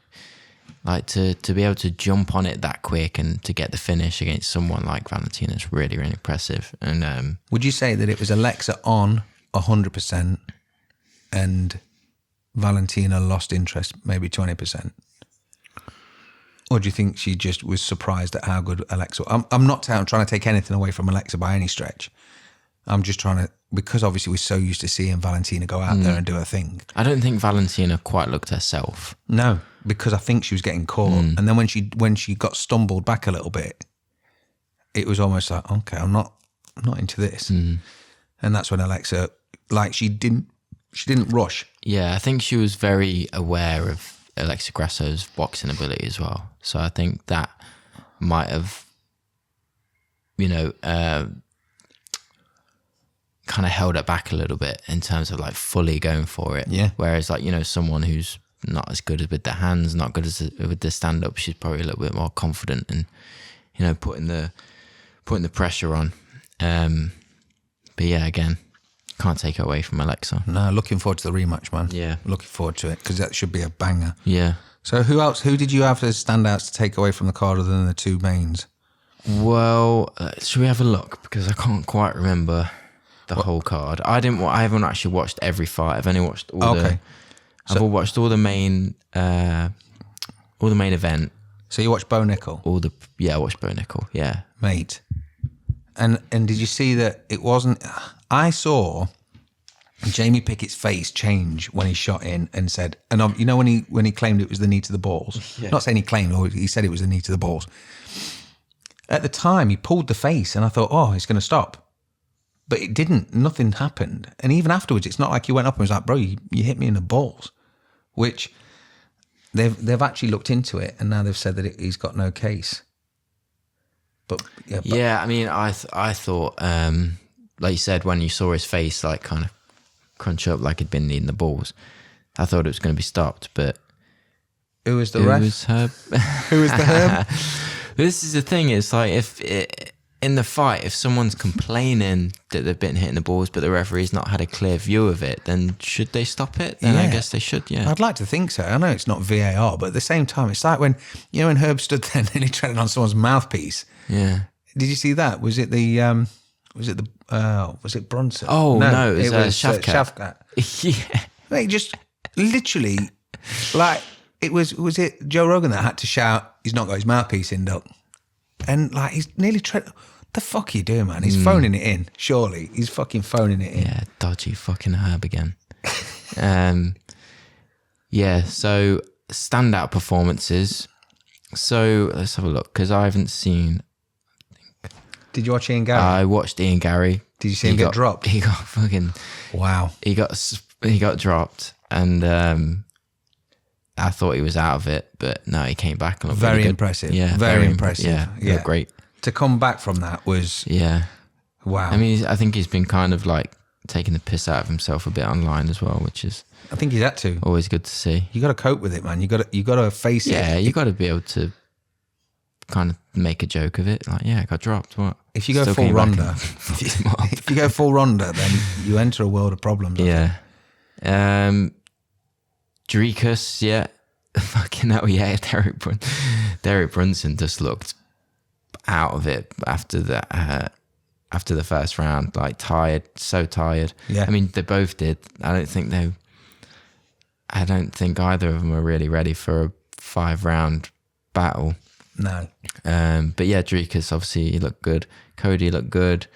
like to be able to jump on it that quick and to get the finish against someone like Valentina is really, really impressive. And would you say that it was Alexa on 100% and Valentina lost interest maybe 20%? Or do you think she just was surprised at how good Alexa was? I'm not trying to take anything away from Alexa by any stretch. I'm just trying to, because obviously we're so used to seeing Valentina go out there and do her thing. I don't think Valentina quite looked herself. No, because I think she was getting caught. And then when she got stumbled back a little bit, it was almost like, okay, I'm not into this. And that's when Alexa, like, she didn't rush. Yeah, I think she was very aware of Alexa Grasso's boxing ability as well. So I think that might have, you know, kind of held it back a little bit in terms of like fully going for it. Yeah. Whereas like, you know, someone who's not as good with the hands, not good with the stand-up, she's probably a little bit more confident and, you know, putting the pressure on. But yeah, again, can't take it away from Alexa. No, looking forward to the rematch, man. Yeah. Looking forward to it, because that should be a banger. Yeah. So who did you have as standouts to take away from the card other than the 2 mains? Well, should we have a look? Because I can't quite remember the whole card. I haven't actually watched every fight. I've only watched all I've watched all the main event. So you watched Bo Nickel? I watched Bo Nickel, yeah. Mate. And did you see that it wasn't... I saw Jamie Pickett's face change when he shot in and said... And you know when he claimed it was the knee to the balls? Yeah. Not saying he claimed, or he said it was the knee to the balls. At the time, he pulled the face and I thought, oh, it's going to stop. But it didn't. Nothing happened. And even afterwards, it's not like he went up and was like, bro, you hit me in the balls. Which they've actually looked into it and now they've said that he's got no case. But I mean, I thought, like you said, when you saw his face like kind of crunch up like he'd been in the balls, I thought it was going to be stopped. But who was the ref? It was Herb. Who was the Herb? This is the thing. It's like in the fight, if someone's complaining that they've been hitting the balls, but the referee's not had a clear view of it, then should they stop it? Then I guess they should, yeah. I'd like to think so. I know it's not VAR, but at the same time, it's like when Herb stood there nearly treading on someone's mouthpiece. Yeah. Did you see that? Was it Bronson? Oh, no, it was Shevchenko. Yeah. Mate, just literally, like, was it Joe Rogan that had to shout, he's not got his mouthpiece in, Doc? And like, he's nearly the fuck are you doing, man? He's phoning it in, surely. He's fucking phoning it in. Yeah, dodgy fucking Herb again. So standout performances. So let's have a look, because I haven't seen... Did you watch Ian Gary? I watched Ian Gary. Did you see him get dropped? He got fucking... Wow. He got dropped, and I thought he was out of it, but no, he came back and looked very really impressive. Yeah, very impressive. Yeah, he looked great. To come back from that was wow. I mean, I think he's been kind of like taking the piss out of himself a bit online as well, which is I think he's had to. Always good to see. You got to cope with it, man. You got to face it. Yeah, you got to be able to kind of make a joke of it. Like, yeah, I got dropped. What? If you go full Ronda, if you go full Ronda, then you enter a world of problems. Yeah. Dricus, yeah. Fucking hell, yeah. Derek Brunson just looked out of it after that after the first round, like tired, so tired. Yeah. I mean, they both did. I don't think either of them were really ready for a 5-round battle. No. But yeah, Dricus obviously he looked good. Cody looked good.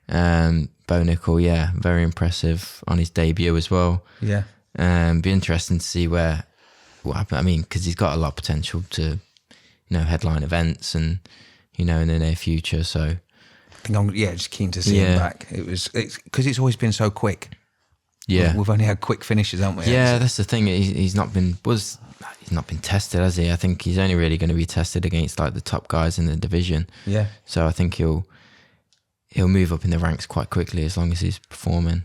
Bo Nickel, yeah, very impressive on his debut as well. Yeah. Be interesting to see what happens. I mean, because he's got a lot of potential to, headline events and, in the near future. So I think I'm just keen to see him back. It's because it's always been so quick. Yeah, we've only had quick finishes, haven't we? Yeah, that's the thing. He's not been tested, has he? I think he's only really going to be tested against like the top guys in the division. Yeah. So I think he'll move up in the ranks quite quickly as long as he's performing.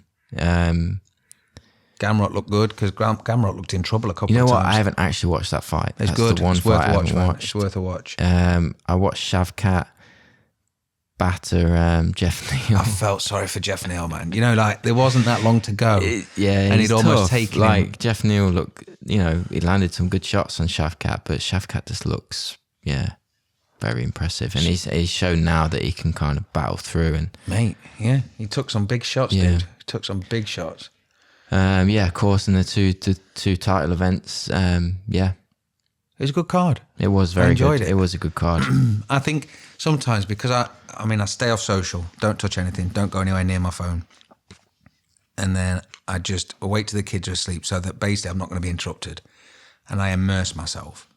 Gamrot looked good because Gamrot looked in trouble a couple of times. You know what? I haven't actually watched that fight. It's That's good. The one it's worth fight a watch, I haven't man. watched. It's worth a watch. I watched Shavkat batter Jeff Neal. I felt sorry for Jeff Neal, man. Like there wasn't that long to go. And he'd almost taken him. Jeff Neal looked, he landed some good shots on Shavkat, but Shavkat just looks, very impressive. And he's shown now that he can kind of battle through. And mate, yeah, he took some big shots, dude. He took some big shots. Of course, in the two title events, it was a good card. It was very enjoyed good. It. It was a good card. I think sometimes because I stay off social, don't touch anything, don't go anywhere near my phone, and then I just wait till the kids are asleep so that basically I'm not going to be interrupted, and I immerse myself.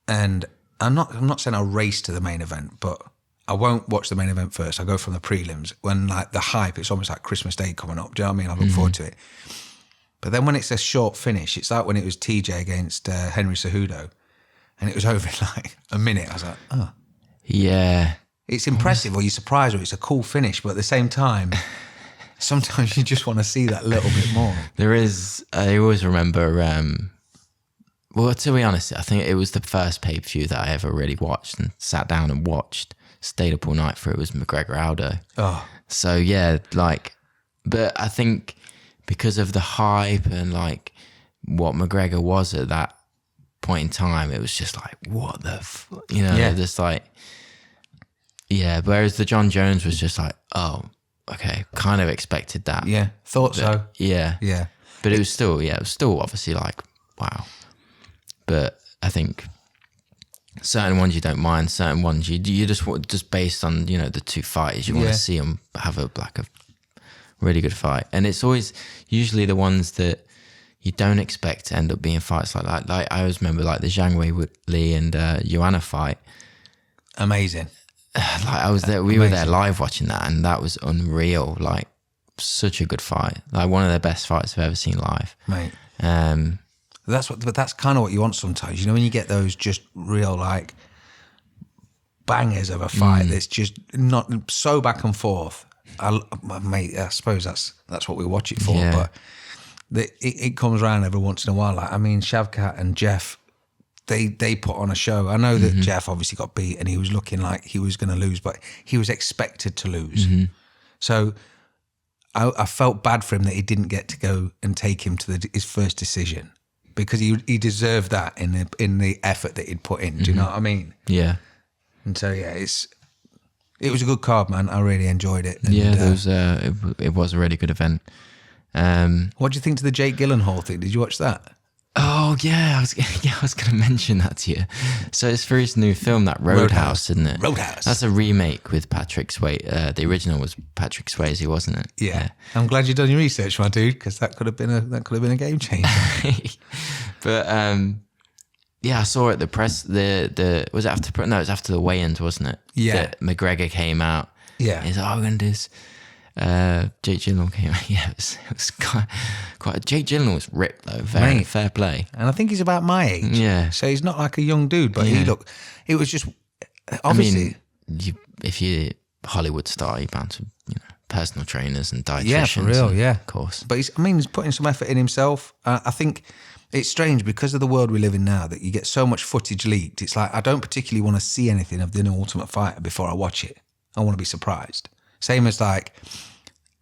And I'm not saying I'll race to the main event, but I won't watch the main event first. I go from the prelims when like the hype. It's almost like Christmas Day coming up. Do you know what I mean? I look forward to it. But then when it's a short finish, it's like when it was TJ against Henry Cejudo, and it was over in like a minute. I was like, oh. Yeah. It's impressive, or you're surprised, or it's a cool finish, but at the same time, sometimes you just want to see that little bit more. There is, I always remember, well, to be honest, I think it was the first pay-per-view that I ever really watched and sat down and watched, stayed up all night for it, was McGregor Aldo. Oh. So yeah, but I think because of the hype and like what McGregor was at that point in time, it was just like, what the just like, whereas the Jon Jones was just like, oh, okay, kind of expected that. Yeah, thought so. Yeah. Yeah. But it was still obviously like, wow. But I think certain ones you don't mind, certain ones you just based on, the two fighters, you want to see them have a really good fight. And it's always usually the ones that you don't expect to end up being fights like that. Like I always remember like the Zhang Wei and Joanna fight. Amazing. Like I was there, we were there live watching that, and that was unreal. Like such a good fight, like one of the best fights I've ever seen live, mate. But that's kind of what you want sometimes. When you get those just real like bangers of a fight that's just not so back and forth. I suppose that's what we watch it for. Yeah. But it comes around every once in a while. Like Shavkat and Jeff. They put on a show. I know that Jeff obviously got beat and he was looking like he was going to lose, but he was expected to lose. So I felt bad for him that he didn't get to go and take him to his first decision, because he deserved that in the effort that he'd put in. Do you know what I mean? Yeah. And so it was a good card, man. I really enjoyed it. And, it was a really good event. What do you think to the Jake Gyllenhaal thing? Did you watch that? Oh yeah, I was going to mention that to you. So it's for his new film, that Roadhouse, isn't it? Roadhouse. That's a remake with Patrick Swayze. The original was Patrick Swayze, wasn't it? Yeah. I'm glad you've done your research, my dude, because that could have been a game changer. But I saw it. The press. The was it after? No, it was after the weigh-ins, wasn't it? Yeah. That McGregor came out. Yeah. He's like, we're going to do this. Jake Gyllenhaal came out. Yeah, it was quite. Jake Gyllenhaal was ripped though. Very fair play. And I think he's about my age. Yeah. So he's not like a young dude, but it was just obviously. I mean, if you're a Hollywood star, you're bound to personal trainers and dietitians. Yeah, for real. Yeah, of course. But he's putting some effort in himself. I think it's strange because of the world we live in now that you get so much footage leaked. It's like I don't particularly want to see anything of the new Ultimate Fighter before I watch it. I want to be surprised. Same as like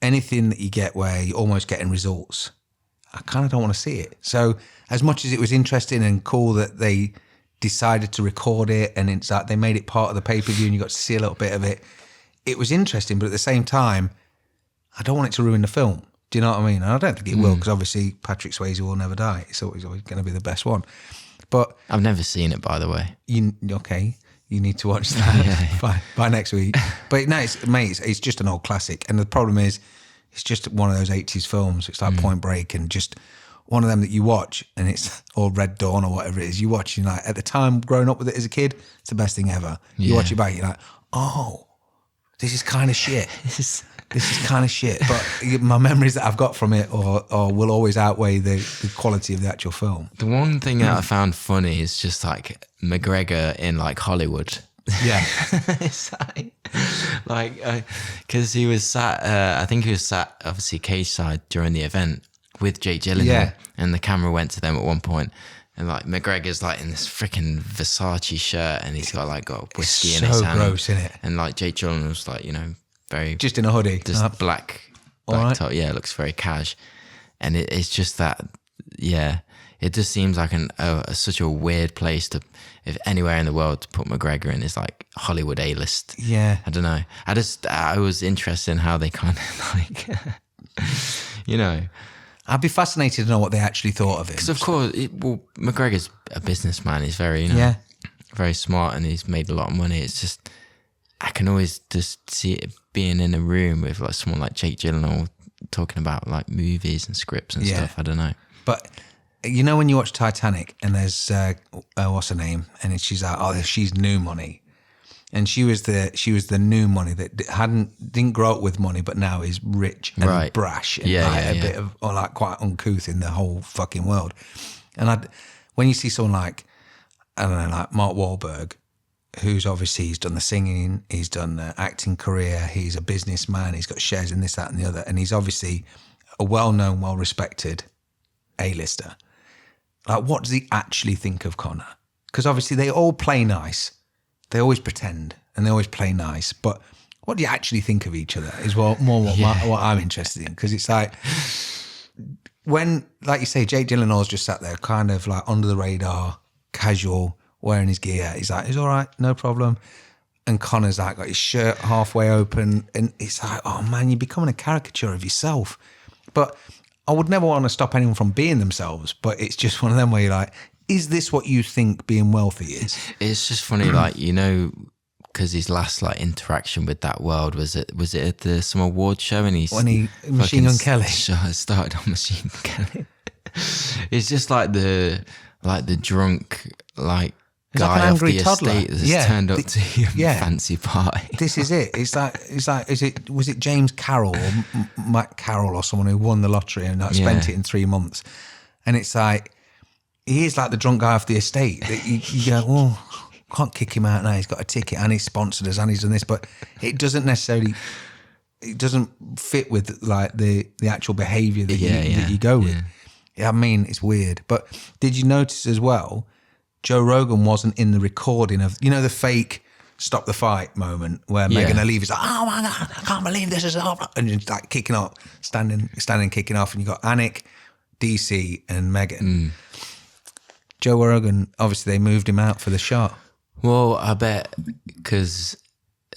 anything that you get where you're almost getting results. I kind of don't want to see it. So as much as it was interesting and cool that they decided to record it and it's like they made it part of the pay-per-view and you got to see a little bit of it, it was interesting, but at the same time, I don't want it to ruin the film. Do you know what I mean? And I don't think it will, because obviously Patrick Swayze will never die. It's always going to be the best one. But I've never seen it, by the way. you need to watch that by next week. But no, it's just an old classic. And the problem is, it's just one of those 80s films. It's like Point Break, and just one of them that you watch, and it's or Red Dawn or whatever it is. You watch, and like, at the time, growing up with it as a kid, it's the best thing ever. You watch it back, you're like, oh, this is kind of shit. This is kind of shit. But my memories that I've got from it or will always outweigh the quality of the actual film. The one thing that I found funny is just like McGregor in like Hollywood. Yeah. It's like, because he was sat, I think he was sat obviously cage side during the event with Jake Gyllenhaal, and the camera went to them at one point, and like McGregor's like in this freaking Versace shirt, and he's got whiskey in his hand. So gross, isn't it? And like Jake Gyllenhaal's like, very just in a hoodie, just black right. top. Yeah, it looks very cash, and it's just that. Yeah, it just seems like such a weird place to, if anywhere in the world, to put McGregor in is like Hollywood A-list. Yeah, I don't know. I was interested in how they kind of like, I'd be fascinated to know what they actually thought of him. Because of course, McGregor's a businessman. He's very, very smart, and he's made a lot of money. It's just, I can always just see it being in a room with like someone like Jake Gyllenhaal talking about like movies and scripts and stuff. I don't know. But when you watch Titanic, and there's what's her name, and she's like, oh, she's new money, and she was the new money that didn't grow up with money, but now is rich and brash and a bit of, or like quite uncouth in the whole fucking world. And when you see someone like, I don't know, like Mark Wahlberg, who's obviously, he's done the singing, he's done the acting career, he's a businessman, he's got shares in this, that, and the other, and he's obviously a well-known, well-respected A-lister. Like, what does he actually think of Conor? Because obviously they all play nice. They always pretend and they always play nice. But what do you actually think of each other is what I'm interested in. Because it's like, when, like you say, Jake Gyllenhaal's just sat there kind of like under the radar, casual, wearing his gear. He's like, it's all right, no problem. And Conor's like got his shirt halfway open. And it's like, oh man, you're becoming a caricature of yourself. But I would never want to stop anyone from being themselves, but it's just one of them where you're like, is this what you think being wealthy is? It's just funny, like, because his last like interaction with that world was it at some award show, and when he Machine Gun Kelly started on Machine Gun Kelly. It's just like the drunk like it's guy like an off angry the toddler. estate that's turned up to your fancy party. This is it. It's like, was it James Carroll or Matt Carroll or someone who won the lottery and spent it in 3 months? And it's like, he is like the drunk guy off the estate. You go, oh, can't kick him out now. He's got a ticket and he's sponsored us and he's done this, but it doesn't fit with like the actual behaviour that you go with. Yeah, I mean, it's weird. But did you notice as well, Joe Rogan wasn't in the recording of, the fake stop the fight moment where Megan O'Leary is like, oh my God, I can't believe this is over. And just like kicking off, standing, kicking off. And you got Anik, DC and Megan. Joe Rogan, obviously they moved him out for the shot. Well, I bet because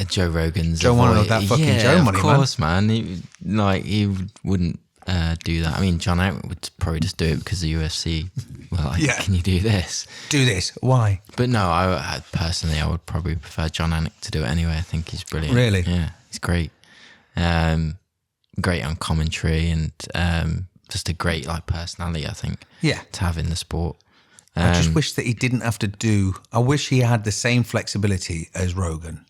Joe Rogan's Joe wanted that fucking Joe money, of course, man. He wouldn't do that. I mean, John Owen would probably just do it because the UFC. Well, can you do this? Do this. Why? But no, I personally would probably prefer John Anik to do it anyway. I think he's brilliant. Really? Yeah, he's great. Great on commentary and just a great like personality, I think. Yeah. To have in the sport. I just wish that he didn't have to I wish he had the same flexibility as Rogan.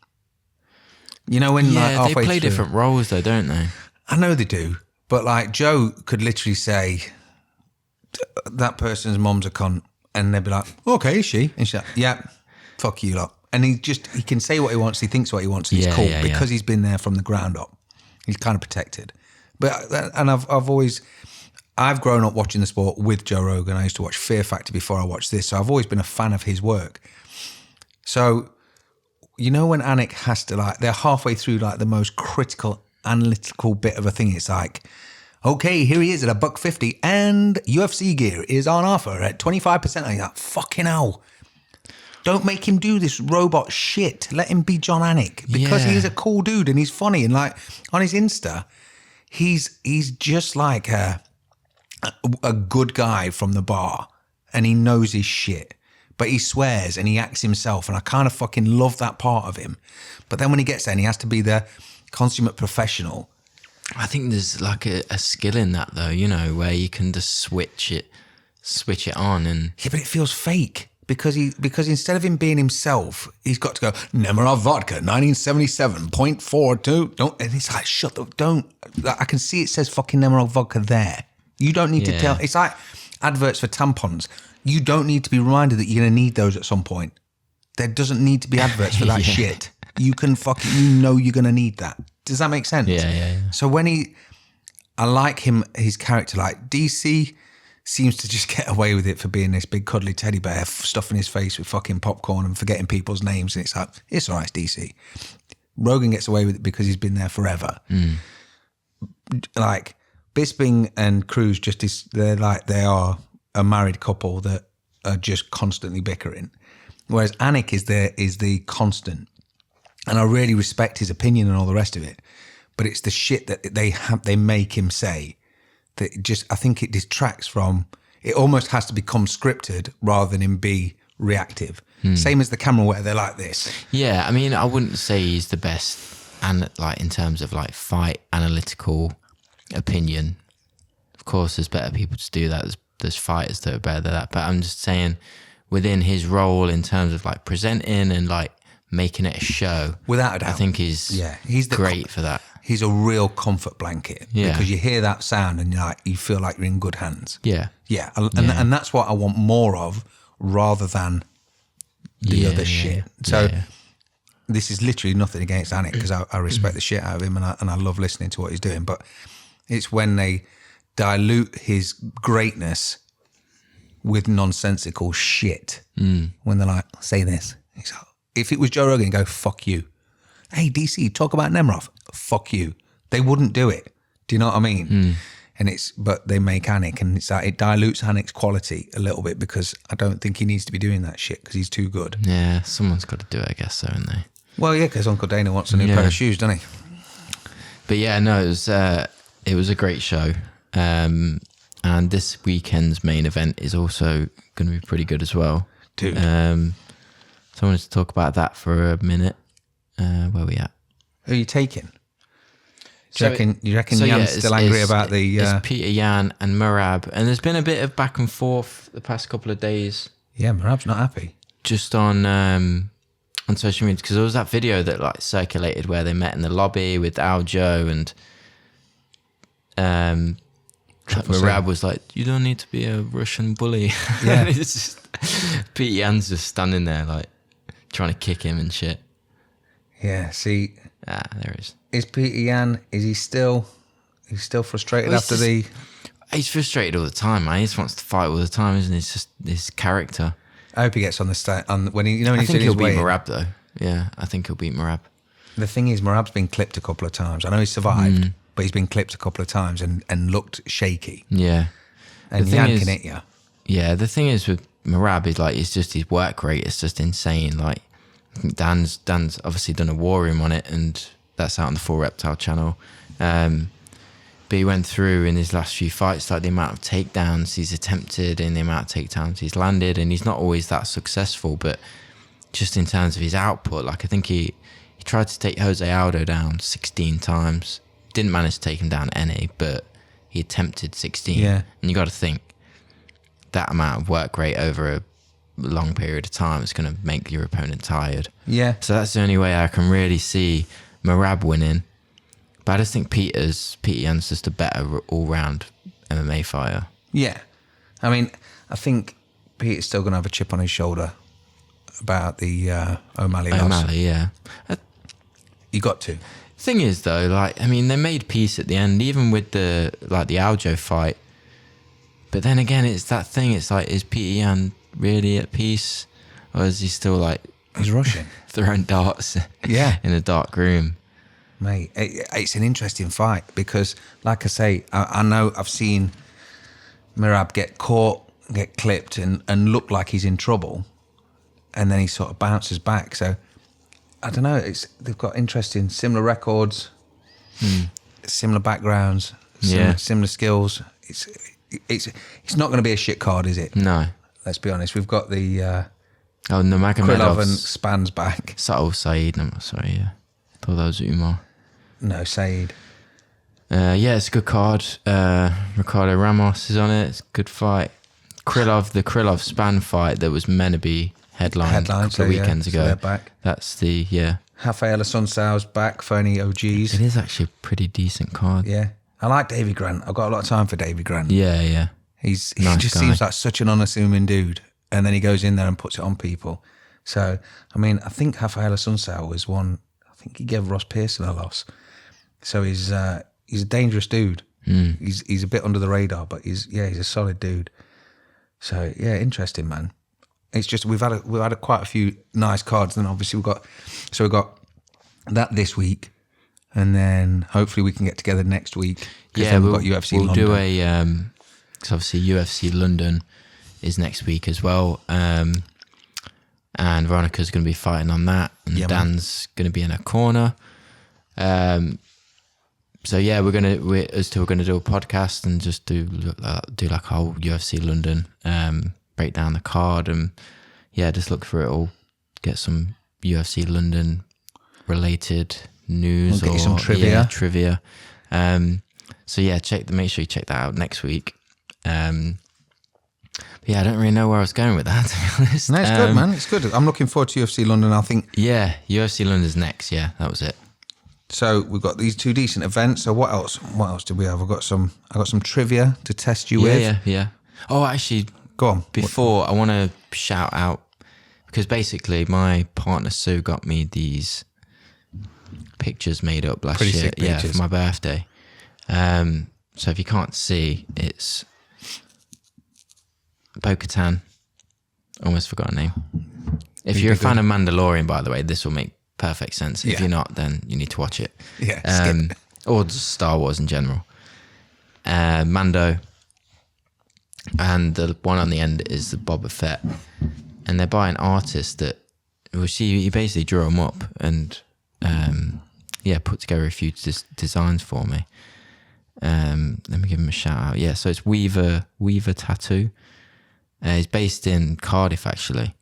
When they play different roles though, don't they? I know they do. But like Joe could literally say, that person's mom's a cunt, and they'd be like, okay, is she? And she's like, yeah, fuck you lot. And he can say what he wants, he thinks what he wants, and he's cool because he's been there from the ground up. He's kind of protected. And I've grown up watching the sport with Joe Rogan. I used to watch Fear Factor before I watched this, so I've always been a fan of his work. So, when Anik has to they're halfway through like the most critical analytical bit of a thing, it's like, okay, here he is at $150 and UFC gear is on offer at 25%. I'm like, fucking hell. Don't make him do this robot shit. Let him be John Anik because Yeah. he's a cool dude and he's funny. And like on his Insta, he's just like a good guy from the bar and he knows his shit. But he swears and he acts himself. And I kind of fucking love that part of him. But then when he gets there and he has to be the consummate professional. I think there's like a skill in that though, you know, where you can just switch it on and... Yeah, but it feels fake. Because instead of him being himself, he's got to go, Nemirov vodka, 1977.42. Don't, and it's like, shut up, don't. I can see it says fucking Nemirov vodka there. You don't need to tell. It's like adverts for tampons. You don't need to be reminded that you're going to need those at some point. There doesn't need to be adverts for that shit. You can fucking, you're going to need that. Does that make sense? Yeah. So I like him, his character, like DC seems to just get away with it for being this big cuddly teddy bear stuffing his face with fucking popcorn and forgetting people's names. And it's like, it's all right, it's DC. Rogan gets away with it because he's been there forever. Like Bisping and Cruz they are a married couple that are just constantly bickering. Whereas Anik is the constant. And I really respect his opinion and all the rest of it. But it's the shit that they make him say that I think it detracts from, it almost has to become scripted rather than him be reactive. Same as the camera where they're like this. Yeah, I mean, I wouldn't say he's the best and like in terms of like fight analytical opinion. Of course, there's better people to do that. There's fighters that are better than that. But I'm just saying within his role in terms of like presenting and like making it a show. Without a doubt. I think he's great for that. He's a real comfort blanket because you hear that sound and you feel like you're in good hands. Yeah. Yeah. And that's what I want more of rather than the other shit. So this is literally nothing against Anik because I respect the shit out of him and I love listening to what he's doing. But it's when they dilute his greatness with nonsensical shit. When they're like, say this. He's like, if it was Joe Rogan, go, fuck you. Hey, DC, talk about Nemirov. Fuck you. They wouldn't do it. Do you know what I mean? But they make Anik and it's like, it dilutes Anik's quality a little bit because I don't think he needs to be doing that shit because he's too good. Yeah, someone's got to do it, I guess, so, haven't they? Well, yeah, because Uncle Dana wants a new pair of shoes, doesn't he? But yeah, no, it was a great show. And this weekend's main event is also going to be pretty good as well. Dude. So I wanted to talk about that for a minute. Where are we at? Who are you taking? Do you reckon Jan's still angry about the... It's Peter Yan and Merab. And there's been a bit of back and forth the past couple of days. Yeah, Merab's not happy. Just on social media. Because there was that video that like circulated where they met in the lobby with Aljo and Merab was like, you don't need to be a Russian bully. Yeah. It's just, Peter Yan's just standing there like trying to kick him and shit. Yeah, see... there is. Is Peter Yan, is he still frustrated after the... He's frustrated all the time, man. He just wants to fight all the time, isn't he? It's just his character. I hope he gets on the stage. When he's I in think his he'll beat way. Merab, though. Yeah, I think he'll beat Merab. The thing is, Merab's been clipped a couple of times. I know he's survived, but he's been clipped a couple of times and looked shaky. Yeah. And Yan can hit you. Yeah, the thing is with Merab is like, it's just his work rate is just insane. Like, Dan's obviously done a war room on it, and that's out on the Full Reptile channel. But he went through in his last few fights, like the amount of takedowns he's attempted and the amount of takedowns he's landed, and he's not always that successful. But just in terms of his output, like I think he tried to take Jose Aldo down 16 times, didn't manage to take him down any, but he attempted 16. Yeah. And you got to think that amount of work rate over a long period of time is going to make your opponent tired. Yeah. So that's the only way I can really see Merab winning. But I just think Peter Yan's just a better all-round MMA fighter. Yeah. I mean, I think Peter's still going to have a chip on his shoulder about the O'Malley loss. O'Malley, yeah. You got to. Thing is, though, like, I mean, they made peace at the end, even with the Aljo fight. But then again, it's that thing. It's like, is Peter Yan really at peace, or is he still like he's rushing throwing darts in a dark room? Mate, it's an interesting fight because, like I say, I know I've seen Merab get caught, get clipped and look like he's in trouble, and then he sort of bounces back. So I don't know. They've got interesting, similar records, similar backgrounds, similar skills. It's not going to be a shit card, is it? No. Let's be honest. We've got the Nurmagomedov and Span's back. Saul Said. No, sorry, yeah. I thought that was Umar. No, Said. It's a good card. Ricardo Ramos is on it. It's a good fight. The Krylov Span fight that was meant to be headlined a couple of weekends ago. So they're back. That's the, Rafael Assunção's back for any OGs. It is actually a pretty decent card. Yeah. I like Davy Grant. I've got a lot of time for Davy Grant. Yeah. He nice just guy. seems like such an unassuming dude. And then he goes in there and puts it on people. So, I mean, I think Rafael Assunção was one, I think he gave Ross Pearson a loss. So he's a dangerous dude. He's a bit under the radar, but he's a solid dude. So, yeah, interesting, man. It's just we've had quite a few nice cards, and obviously we've got that this week, and then hopefully we can get together next week. Yeah, we've got UFC we'll London. do a because obviously UFC London is next week as well, and Veronica's going to be fighting on that, and Dan's going to be in her corner. So yeah, we're gonna do a podcast and just do like a whole UFC London, break down the card, and just look for it all. Get some UFC London related news We'll get or you some trivia. Trivia. So yeah, make sure you check that out next week. But yeah, I don't really know where I was going with that, to be honest. No, it's good, man. It's good. I'm looking forward to UFC London. I think. Yeah, UFC London's next. Yeah, that was it. So we've got these two decent events. So what else? What else did we have? I got some trivia to test you with. Yeah. Oh, actually, go on. Before, I want to shout out, because basically my partner Sue got me these pictures made up last Pretty year. sick pictures. For my birthday. So if you can't see, it's Bo-Katan. Almost forgot her name. If you're a fan of Mandalorian, by the way, this will make perfect sense. If you're not, then you need to watch it. Yeah, skip. Or just Star Wars in general. Mando, and the one on the end is the Boba Fett, and they're by an artist that, he basically drew them up and put together a few designs for me. Let me give him a shout out. Yeah, so it's Weaver Tattoo. He's based in Cardiff, actually.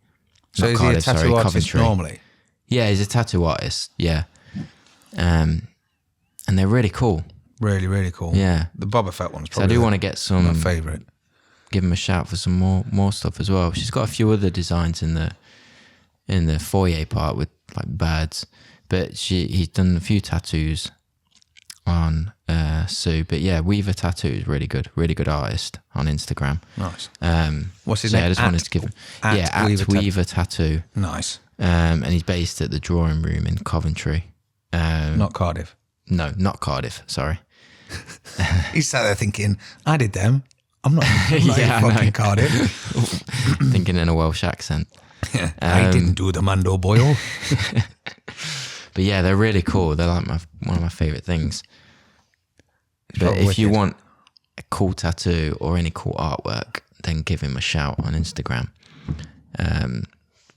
So is Cardiff, he a tattoo artist Coventry. normally? Yeah, he's a tattoo artist. Yeah, and they're really cool. Really, really cool. Yeah, the Boba Fett one's so I probably do want to get some. My favourite. Give him a shout for some more stuff as well. She's got a few other designs in the foyer part with like birds, but he's done a few tattoos on Sue. But yeah, Weaver Tattoo is really good artist on Instagram. Nice. What's his name? name? I just wanted to give him at Weaver Tattoo. Nice. And he's based at the Drawing Room in Coventry. Not Cardiff. No, not Cardiff. Sorry. He's sat there thinking, I did them. I'm not in fucking Cardiff. Thinking in a Welsh accent. I didn't do the Mando boil. But yeah, they're really cool. They're like one of my favourite things. But if you want a cool tattoo or any cool artwork, then give him a shout on Instagram.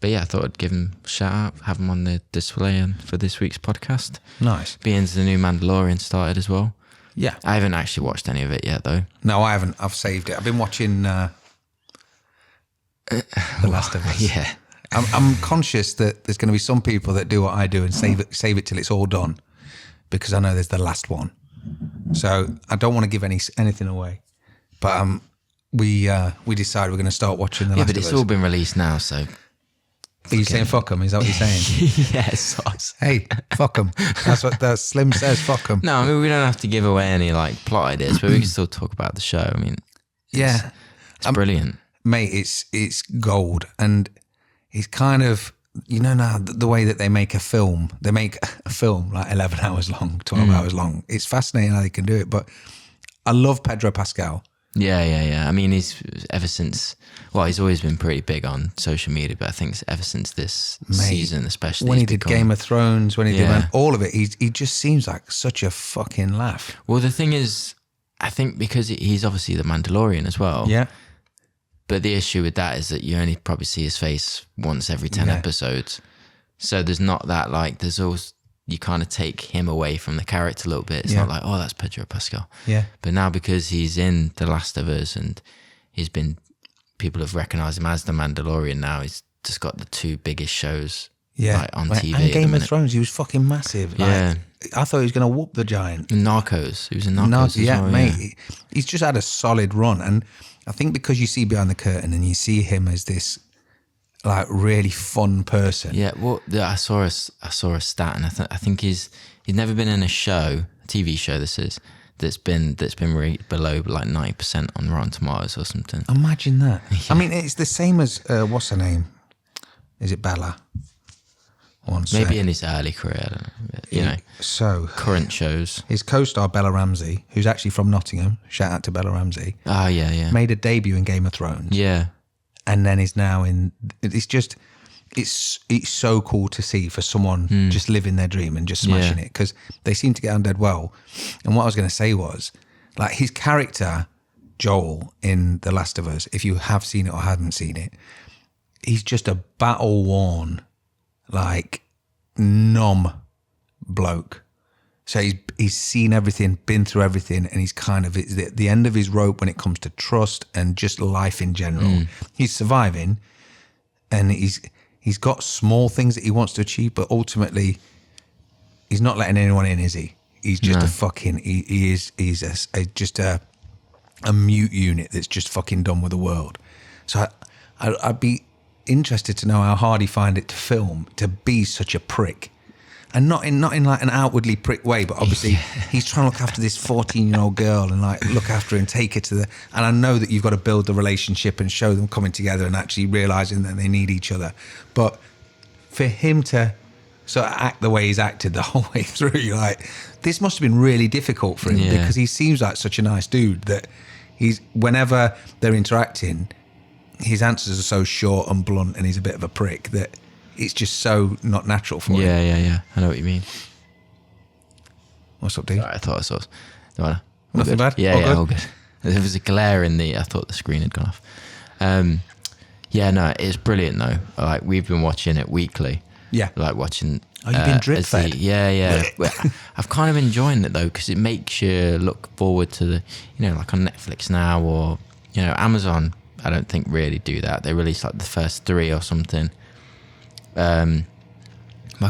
But yeah, I thought I'd give him a shout out, have him on the display for this week's podcast. Nice. Being the new Mandalorian started as well. Yeah. I haven't actually watched any of it yet, though. No, I haven't. I've saved it. I've been watching The Last of Us. Yeah. I'm conscious that there's going to be some people that do what I do and save it till it's all done, because I know there's the last one. So I don't want to give anything away. But we decided we're going to start watching The Last of Us. Yeah, but it's all been released now, so... Are you saying fuck them? Is that what you're saying? Yes. Hey, fuck them. That's what the Slim says, fuck them. No, I mean, we don't have to give away any like plot ideas, but we can still talk about the show. I mean, it's brilliant. Mate, it's gold. And it's kind of, now the way that they make a film like 11 hours long, 12 hours long. It's fascinating how they can do it. But I love Pedro Pascal. Yeah. I mean, he's always been pretty big on social media, but I think ever since this season, especially when he did Game of Thrones, when he did all of it, he just seems like such a fucking laugh. Well, the thing is, I think because he's obviously the Mandalorian as well. Yeah. But the issue with that is that you only probably see his face once every 10 episodes. So there's not that, like, there's always, you kind of take him away from the character a little bit. It's not like, oh, that's Pedro Pascal. Yeah. But now because he's in The Last of Us and people have recognised him as the Mandalorian now, he's just got the 2 biggest shows like, on TV. And Game of Thrones, he was fucking massive. Like, I thought he was going to whoop the giant. Narcos. He was in Narcos as well. Mate. He's just had a solid run. And I think because you see behind the curtain and you see him as this like really fun person. Yeah, well, I saw a stat, and I think he's never been in a show, a TV show that's been below like 90% on Rotten Tomatoes or something. Imagine that. Yeah. I mean, it's the same as what's her name? Is it Bella? Maybe in his early career, I don't know. But, you know. So current shows. His co-star Bella Ramsey, who's actually from Nottingham. Shout out to Bella Ramsey. Oh yeah. Made a debut in Game of Thrones. Yeah. And then is now in. It's so cool to see for someone just living their dream and just smashing it, because they seem to get on dead well. And what I was going to say was, like, his character Joel in The Last of Us, if you have seen it or haven't seen it, he's just a battle worn, like, numb bloke. So he's seen everything, been through everything, and he's kind of at the end of his rope when it comes to trust and just life in general. He's surviving, and he's got small things that he wants to achieve, but ultimately he's not letting anyone in, is he? He's just a fucking, he's just a mute unit that's just fucking done with the world. So I'd be interested to know how hard he find it to film, to be such a prick. And not in like an outwardly prick way, but obviously he's trying to look after this 14-year-old girl and like look after her and take her to the. And I know that you've got to build the relationship and show them coming together and actually realizing that they need each other. But for him to sort of act the way he's acted the whole way through, you're like, this must have been really difficult for him, because he seems like such a nice dude that whenever they're interacting, his answers are so short and blunt, and he's a bit of a prick that. It's just so not natural for him. Yeah. I know what you mean. What's up, dude? Sorry, I thought I saw. Nothing bad? Yeah, all good. There was a glare in I thought the screen had gone off. No, it's brilliant though. Like, we've been watching it weekly. Yeah. Like watching. Oh, you've been drip fed? Yeah. I've kind of enjoying it though, because it makes you look forward to the, like on Netflix now, or, Amazon, I don't think really do that. They release like the first 3 or something. I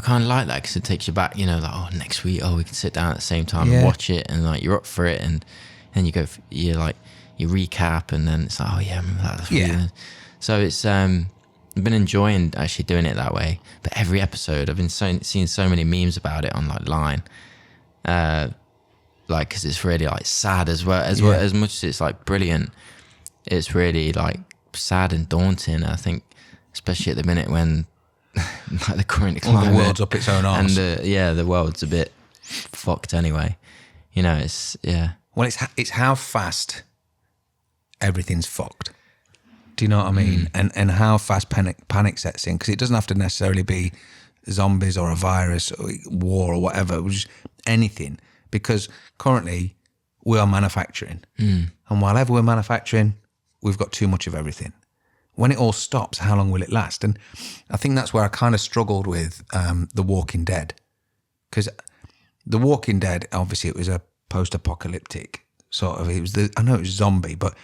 kind of like that, because it takes you back, like, next week, we can sit down at the same time and watch it, and like you're up for it, and then you recap, and then it's like, I remember that. That's really good. So it's I've been enjoying actually doing it that way. But every episode, I've been seeing so many memes about it on like Line, like, because it's really like sad as well as much as it's like brilliant. It's really like sad and daunting. I think, especially at the minute when. Like the current climate, the world's up its own arse, and the world's a bit fucked anyway. It's Well, it's how fast everything's fucked. Do you know what I mean? And how fast panic sets in, because it doesn't have to necessarily be zombies or a virus or war or whatever, just anything. Because currently we are manufacturing, and while we're manufacturing, we've got too much of everything. When it all stops, how long will it last? And I think that's where I kind of struggled with The Walking Dead. Because The Walking Dead, obviously it was a post-apocalyptic sort of, I know it was zombie, but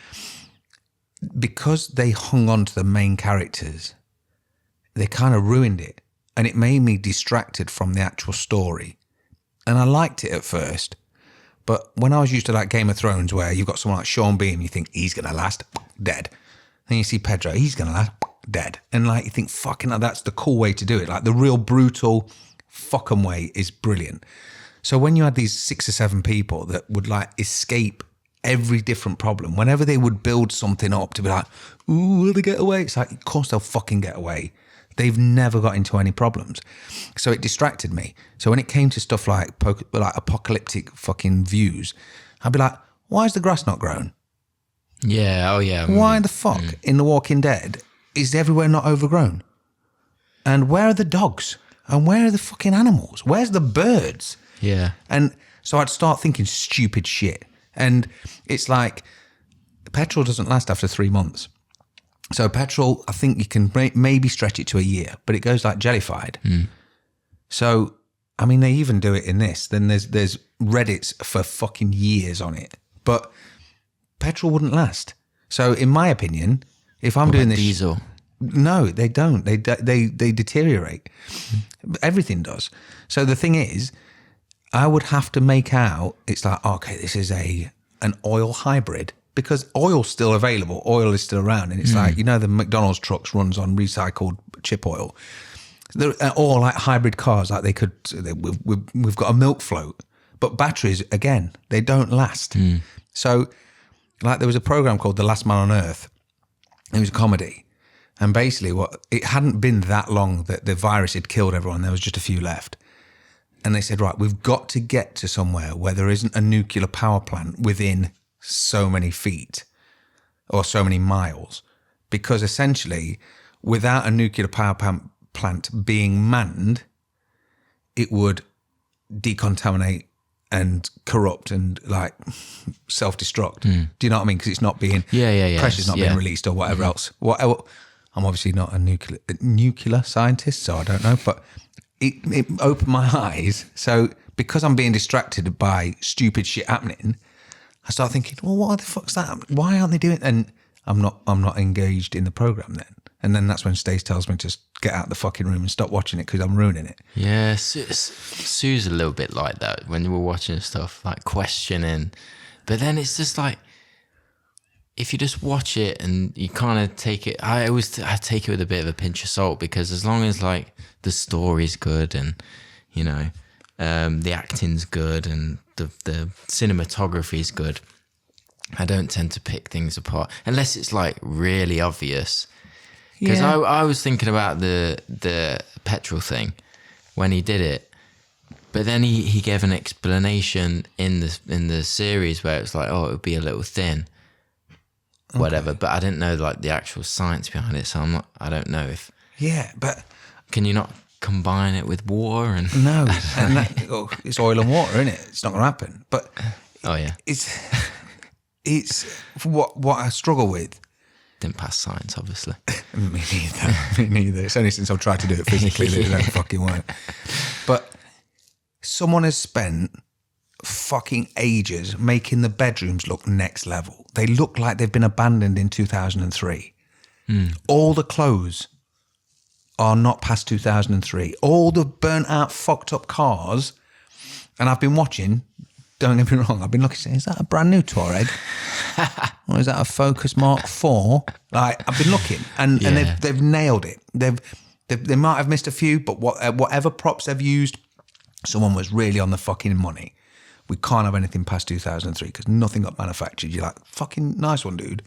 because they hung on to the main characters, they kind of ruined it. And it made me distracted from the actual story. And I liked it at first. But when I was used to like Game of Thrones, where you've got someone like Sean Bean, you think he's going to last, dead. Then you see Pedro, he's going to last, dead. And like, you think, fucking hell, that's the cool way to do it. Like the real brutal fucking way is brilliant. So when you had these 6 or 7 people that would like escape every different problem, whenever they would build something up to be like, ooh, will they get away? It's like, of course they'll fucking get away. They've never got into any problems. So it distracted me. So when it came to stuff like apocalyptic fucking views, I'd be like, why is the grass not grown? Yeah, Why the fuck in The Walking Dead is everywhere not overgrown? And where are the dogs? And where are the fucking animals? Where's the birds? Yeah. And so I'd start thinking stupid shit. And it's like, petrol doesn't last after 3 months. So petrol, I think you can maybe stretch it to a year, but it goes like jellified. So, I mean, they even do it in this. Then there's Reddits for fucking years on it. But petrol wouldn't last. So, in my opinion, if I'm doing this... diesel? No, they don't. They deteriorate. Everything does. So the thing is, I would have to make out, it's like, okay, this is an oil hybrid, because oil's still available. Oil is still around. And it's like, the McDonald's trucks runs on recycled chip oil. Or like hybrid cars, like we've got a milk float. But batteries, again, they don't last. So like there was a program called The Last Man on Earth. It was a comedy. And basically it hadn't been that long that the virus had killed everyone. There was just a few left. And they said, right, we've got to get to somewhere where there isn't a nuclear power plant within so many feet or so many miles. Because essentially, without a nuclear power plant being manned, it would decontaminate and corrupt and like self-destruct. Do you know what I mean? Because it's not being, pressure's not being released or whatever else. I'm obviously not a nuclear scientist, so I don't know, but it opened my eyes. So because I'm being distracted by stupid shit happening, I start thinking, well, what the fuck's that? Why aren't they doing it? And I'm not engaged in the program then. And then that's when Stace tells me to get out of the fucking room and stop watching it because I'm ruining it. Yeah, Sue's a little bit like that when we're watching stuff, like questioning. But then it's just like, if you just watch it and you kind of take it, I take it with a bit of a pinch of salt, because as long as like the story's good and, the acting's good and the cinematography's good, I don't tend to pick things apart unless it's like really obvious. Because I was thinking about the petrol thing when he did it, but then he gave an explanation in the series where it's like, oh, it would be a little thin, whatever. But I didn't know like the actual science behind it, so I don't know if. Yeah, but can you not combine it with water and? No, and it's oil and water, isn't it? It's not going to happen. But it's what I struggle with. Didn't pass science, obviously. Me neither. It's only since I've tried to do it physically that it don't fucking work. But someone has spent fucking ages making the bedrooms look next level. They look like they've been abandoned in 2003. All the clothes are not past 2003. All the burnt out, fucked up cars. And I've been watching, don't get me wrong, I've been looking, saying, is that a brand new Touareg? Or is that a Focus Mark IV? Like, I've been looking, and they've nailed it. They might have missed a few, but whatever props they've used, someone was really on the fucking money. We can't have anything past 2003 because nothing got manufactured. You're like, fucking nice one, dude.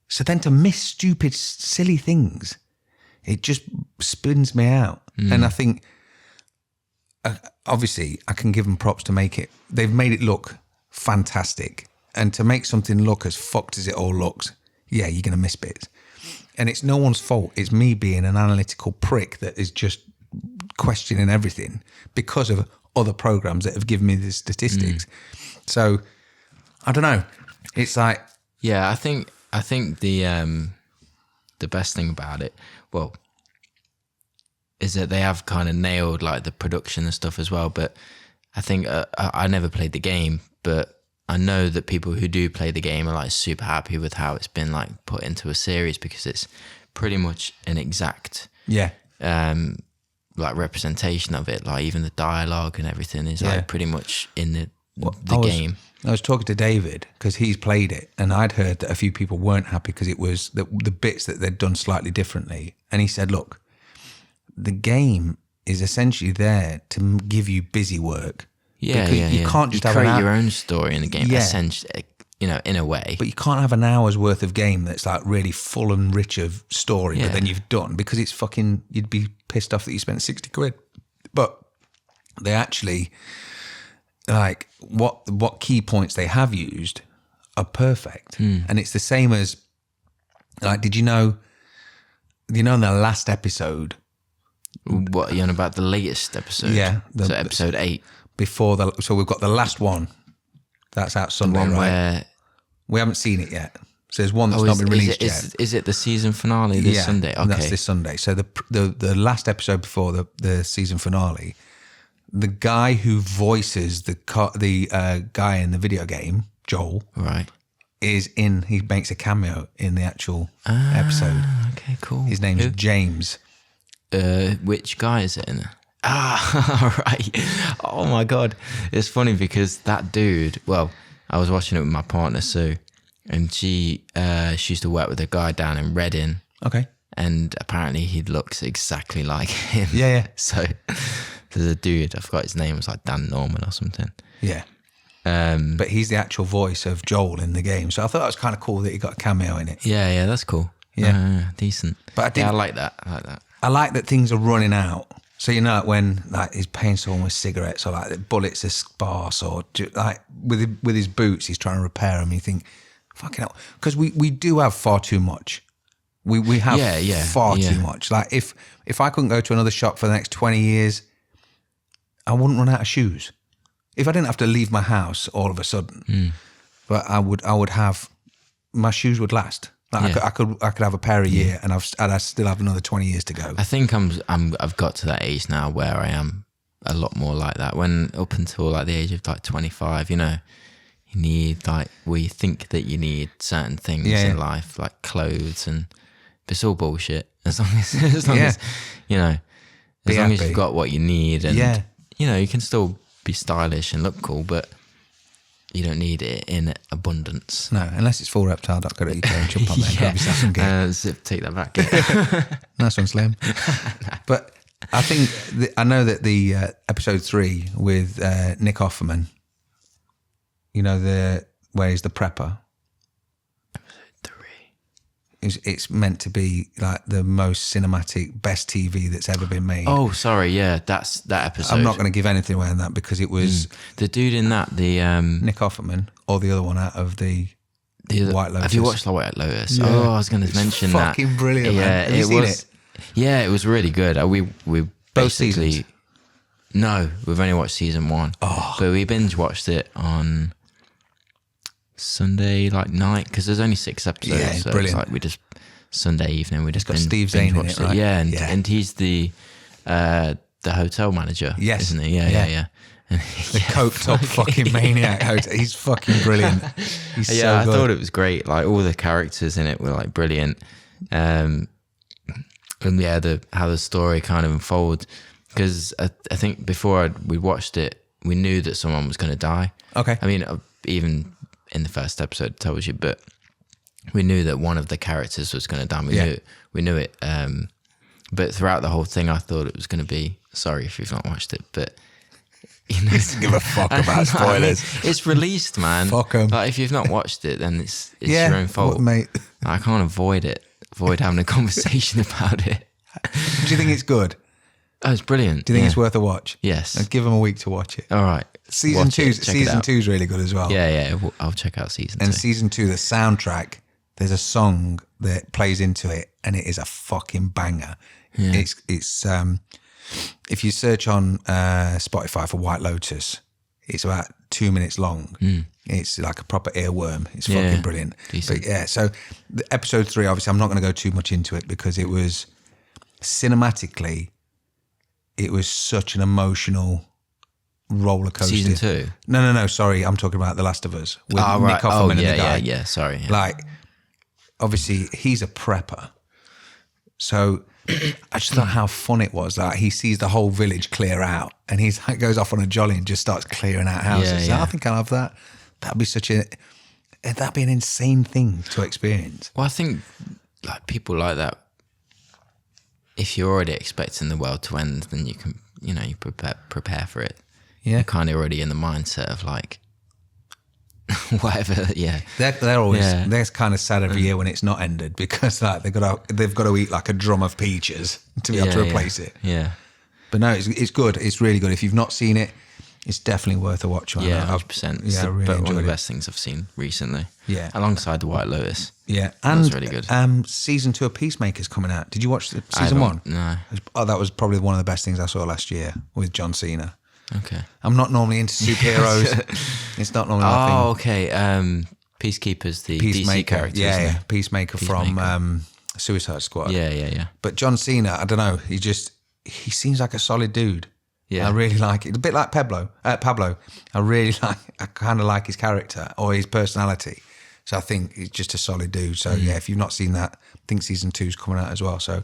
So then to miss stupid, silly things, it just spins me out. And I think, obviously, I can give them props to make it. They've made it look fantastic. And to make something look as fucked as it all looks, you're going to miss bits. And it's no one's fault. It's me being an analytical prick that is just questioning everything because of other programs that have given me the statistics. So, I don't know. It's like... Yeah, I think the best thing about it, well, is that they have kind of nailed like the production and stuff as well. But I think I never played the game, but I know that people who do play the game are like super happy with how it's been like put into a series, because it's pretty much an exact like representation of it. Like even the dialogue and everything is like pretty much in the game. I was talking to David because he's played it, and I'd heard that a few people weren't happy because it was the bits that they'd done slightly differently. And he said, look, the game is essentially there to give you busy work. Yeah, you can't just have create your own story in the game, essentially, in a way. But you can't have an hour's worth of game that's like really full and rich of story, but then you've done, because it's fucking, you'd be pissed off that you spent 60 quid. But they actually, like, what key points they have used are perfect. And it's the same as, like, did you know in the last episode? What are you on about, the latest episode? Yeah. So episode 8. So we've got the last one. That's out Sunday, the one right? where... We haven't seen it yet. So there's one that's not been released yet. Is it the season finale this Sunday? Okay, that's this Sunday. So the last episode before the season finale, the guy who voices the guy in the video game, Joel, right, he makes a cameo in the actual episode. Okay, cool. His name's James. Which guy is it in? Right. Oh my God. It's funny because that dude, well, I was watching it with my partner, Sue, and she used to work with a guy down in Reading. Okay. And apparently he looks exactly like him. Yeah. So there's a dude, I forgot his name, it was like Dan Norman or something. Yeah. But he's the actual voice of Joel in the game. So I thought it was kind of cool that he got a cameo in it. Yeah, that's cool. Yeah. Decent. But I like that. I like that things are running out. So like when like he's paying someone with cigarettes or like the bullets are sparse or like with his boots he's trying to repair them. You think, fucking hell, because we do have far too much. We have far too much. Like if I couldn't go to another shop for the next 20 years, I wouldn't run out of shoes. If I didn't have to leave my house all of a sudden, but I would have, my shoes would last. Like I could have a pair a year, and I'd still have another 20 years to go. I think I've got to that age now where I am a lot more like that. When up until like the age of like 25, you know, you need like you think that you need certain things in life, like clothes, and it's all bullshit. As long as you know, as long as you've got what you need, and you know, you can still be stylish and look cool, but you don't need it in abundance. No, unless it's full reptile.co.uk and jump on there and grab yourself some gear. Zip, take that back. Nice one, Slim. But I think, I know that the episode 3 with Nick Offerman, you know, where he's the prepper. It's meant to be like the most cinematic, best TV that's ever been made. Oh, sorry, yeah, that's that episode. I'm not going to give anything away on that because it was the dude in that, the Nick Offerman, or the other one out of the White Lotus. Have you watched the White Lotus? Yeah. Oh, I was going to mention that. Fucking brilliant, man. Yeah, Have you seen it? Yeah, it was really good. We Both basically seasons? No, we've only watched season 1. Oh. But we binge watched it on Sunday night because there's only 6 episodes. Yeah, so brilliant. It's like we just Sunday evening we just got Steve Zane in it, right? Yeah, and he's the hotel manager, yes, isn't he? Yeah. The coked up fucking maniac hotel. He's fucking brilliant. He's so I good. thought it was great. Like all the characters in it were like brilliant. And how the story kind of unfolds. Because I think before we watched it, we knew that someone was going to die. Okay. I mean, even in the first episode, it tells you, but we knew that one of the characters was going to die. We knew it. But throughout the whole thing, I thought it was going to be. Sorry if you've not watched it, but you know, give a fuck about spoilers. It's released, man. Fuck 'em. Like if you've not watched it, then it's your own fault, mate. I can't avoid having a conversation about it. Do you think it's good? Oh, it's brilliant. Do you think it's worth a watch? Yes. I'd give them a week to watch it. All right. Season 2 is really good as well. Yeah. I'll check out season 2. And season 2, the soundtrack, there's a song that plays into it, and it is a fucking banger. Yeah. It's if you search on Spotify for White Lotus, it's about 2 minutes long. It's like a proper earworm. It's fucking brilliant. Decent. But yeah, so the episode 3, obviously, I'm not going to go too much into it because it was cinematically, it was such an emotional roller coaster. Season 2? No. Sorry, I'm talking about The Last of Us with Nick Offerman and the guy. Yeah. Sorry. Yeah. Like, obviously, he's a prepper. So I just thought how fun it was that he sees the whole village clear out, and he goes off on a jolly and just starts clearing out houses. Yeah. I think I'll have that. That'd be an insane thing to experience. Well, I think like people like that, if you're already expecting the world to end, then you can, you prepare for it. Yeah. You're kind of already in the mindset of like, whatever. Yeah. They're always, they're kind of sad every year when it's not ended because like they've got to eat like a drum of peaches to be able to replace it. Yeah. But no, it's good. It's really good. If you've not seen it, it's definitely worth a watch. Man. Yeah, 100%. Yeah, I really but enjoyed one of the it. best things I've seen recently. Yeah. Alongside the White Lotus. Yeah, That and was really good. season 2 of Peacemaker's coming out. Did you watch season haven't- 1? No. Oh, that was probably one of the best things I saw last year with John Cena. Okay. I'm not normally into superheroes. It's not normally my thing. Oh, okay. Peacekeeper's the DC Peacemaker. character, Yeah, isn't yeah. he? Peacemaker from Suicide Squad. Yeah. But John Cena, I don't know. He seems like a solid dude. Yeah. I really like it. A bit like Pablo. I kind of like his character or his personality. So I think he's just a solid dude. So yeah, if you've not seen that, I think season 2's coming out as well. So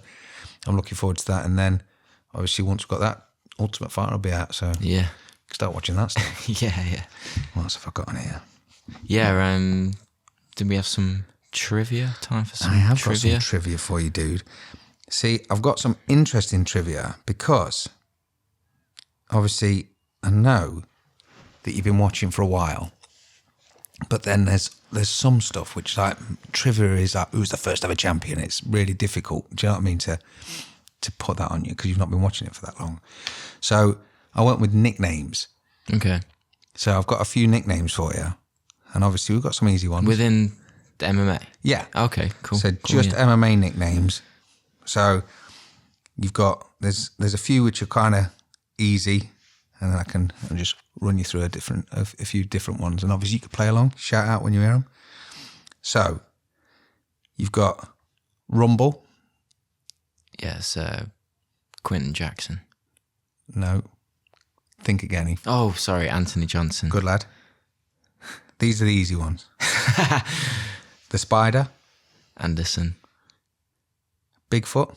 I'm looking forward to that. And then obviously once we've got that, Ultimate Fighter will be out. So Yeah. start watching that stuff. Yeah. What else have I got on here? Yeah, did we have some trivia? Time for some I have trivia? got some trivia for you, dude. See, I've got some interesting trivia because obviously I know that you've been watching for a while, but then there's some stuff which like trivia is like who's the first ever champion. It's really difficult. Do you know what I mean to put that on you because you've not been watching it for that long. So I went with nicknames. Okay. So I've got a few nicknames for you, and obviously we've got some easy ones Within the MMA? Yeah. Okay, cool. So Cool, just yeah. MMA nicknames. So you've got there's a few which are kind of easy, and then I'll just run you through a few different ones, and obviously you can play along, shout out when you hear them. So you've got Rumble. Yes, Quentin Jackson. No, think again. Oh, sorry, Anthony Johnson. Good lad. These are the easy ones. The Spider. Anderson. Bigfoot.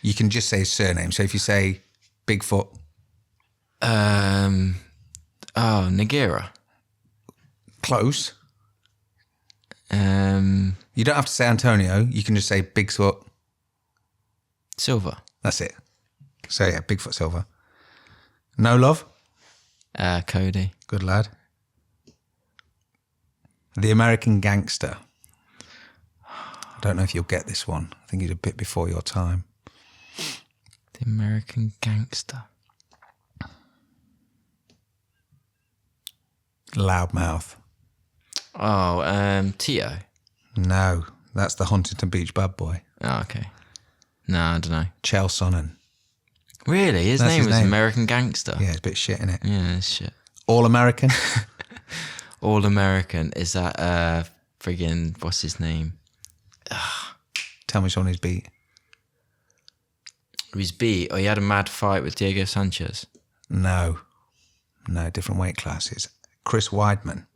You can just say his surname. So if you say Bigfoot. Nagira. Close. You don't have to say Antonio. You can just say Bigfoot. Silver. That's it. So yeah, Bigfoot Silver. No Love. Cody. Good lad. The American Gangster. I don't know if you'll get this one. I think he's a bit before your time. The American Gangster. Loudmouth. Oh, Tio. No, that's the Huntington Beach bad boy. Oh, okay. No, I don't know. Chael Sonnen. Really? His That's name his was name. American Gangster? Yeah, it's a bit shit, innit? Yeah, it's shit. All American. All American. Is that, friggin', what's his name? Tell me someone who's beat. He was beat, or he had a mad fight with Diego Sanchez? No, different weight classes. Chris Weidman.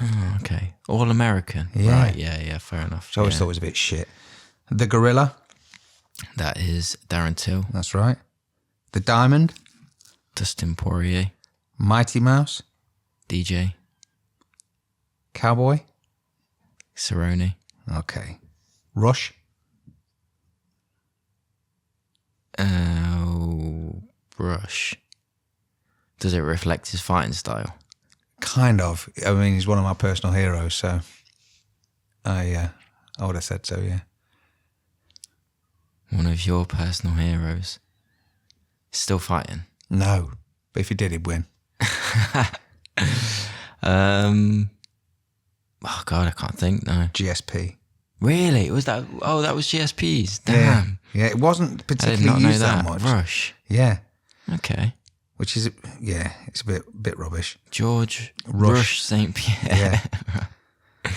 Oh, okay. All American. Yeah. Right, yeah, fair enough. Which I always thought was a bit shit. The Gorilla. That is Darren Till. That's right. The Diamond. Dustin Poirier. Mighty Mouse. DJ. Cowboy. Cerrone. Okay. Rush. Rush. Does it reflect his fighting style? Kind of. I mean, he's one of my personal heroes, so I would have said so, yeah. One of your personal heroes. Still fighting? No, but if he did, he'd win. Oh God, I can't think. No. GSP. Really? Was that? Oh, that was GSP's. Damn. Yeah, it wasn't I did particularly not know used that that. much. Rush. Yeah, Okay. which is it's a bit rubbish. George Rush. Rush St. Pierre. Yeah.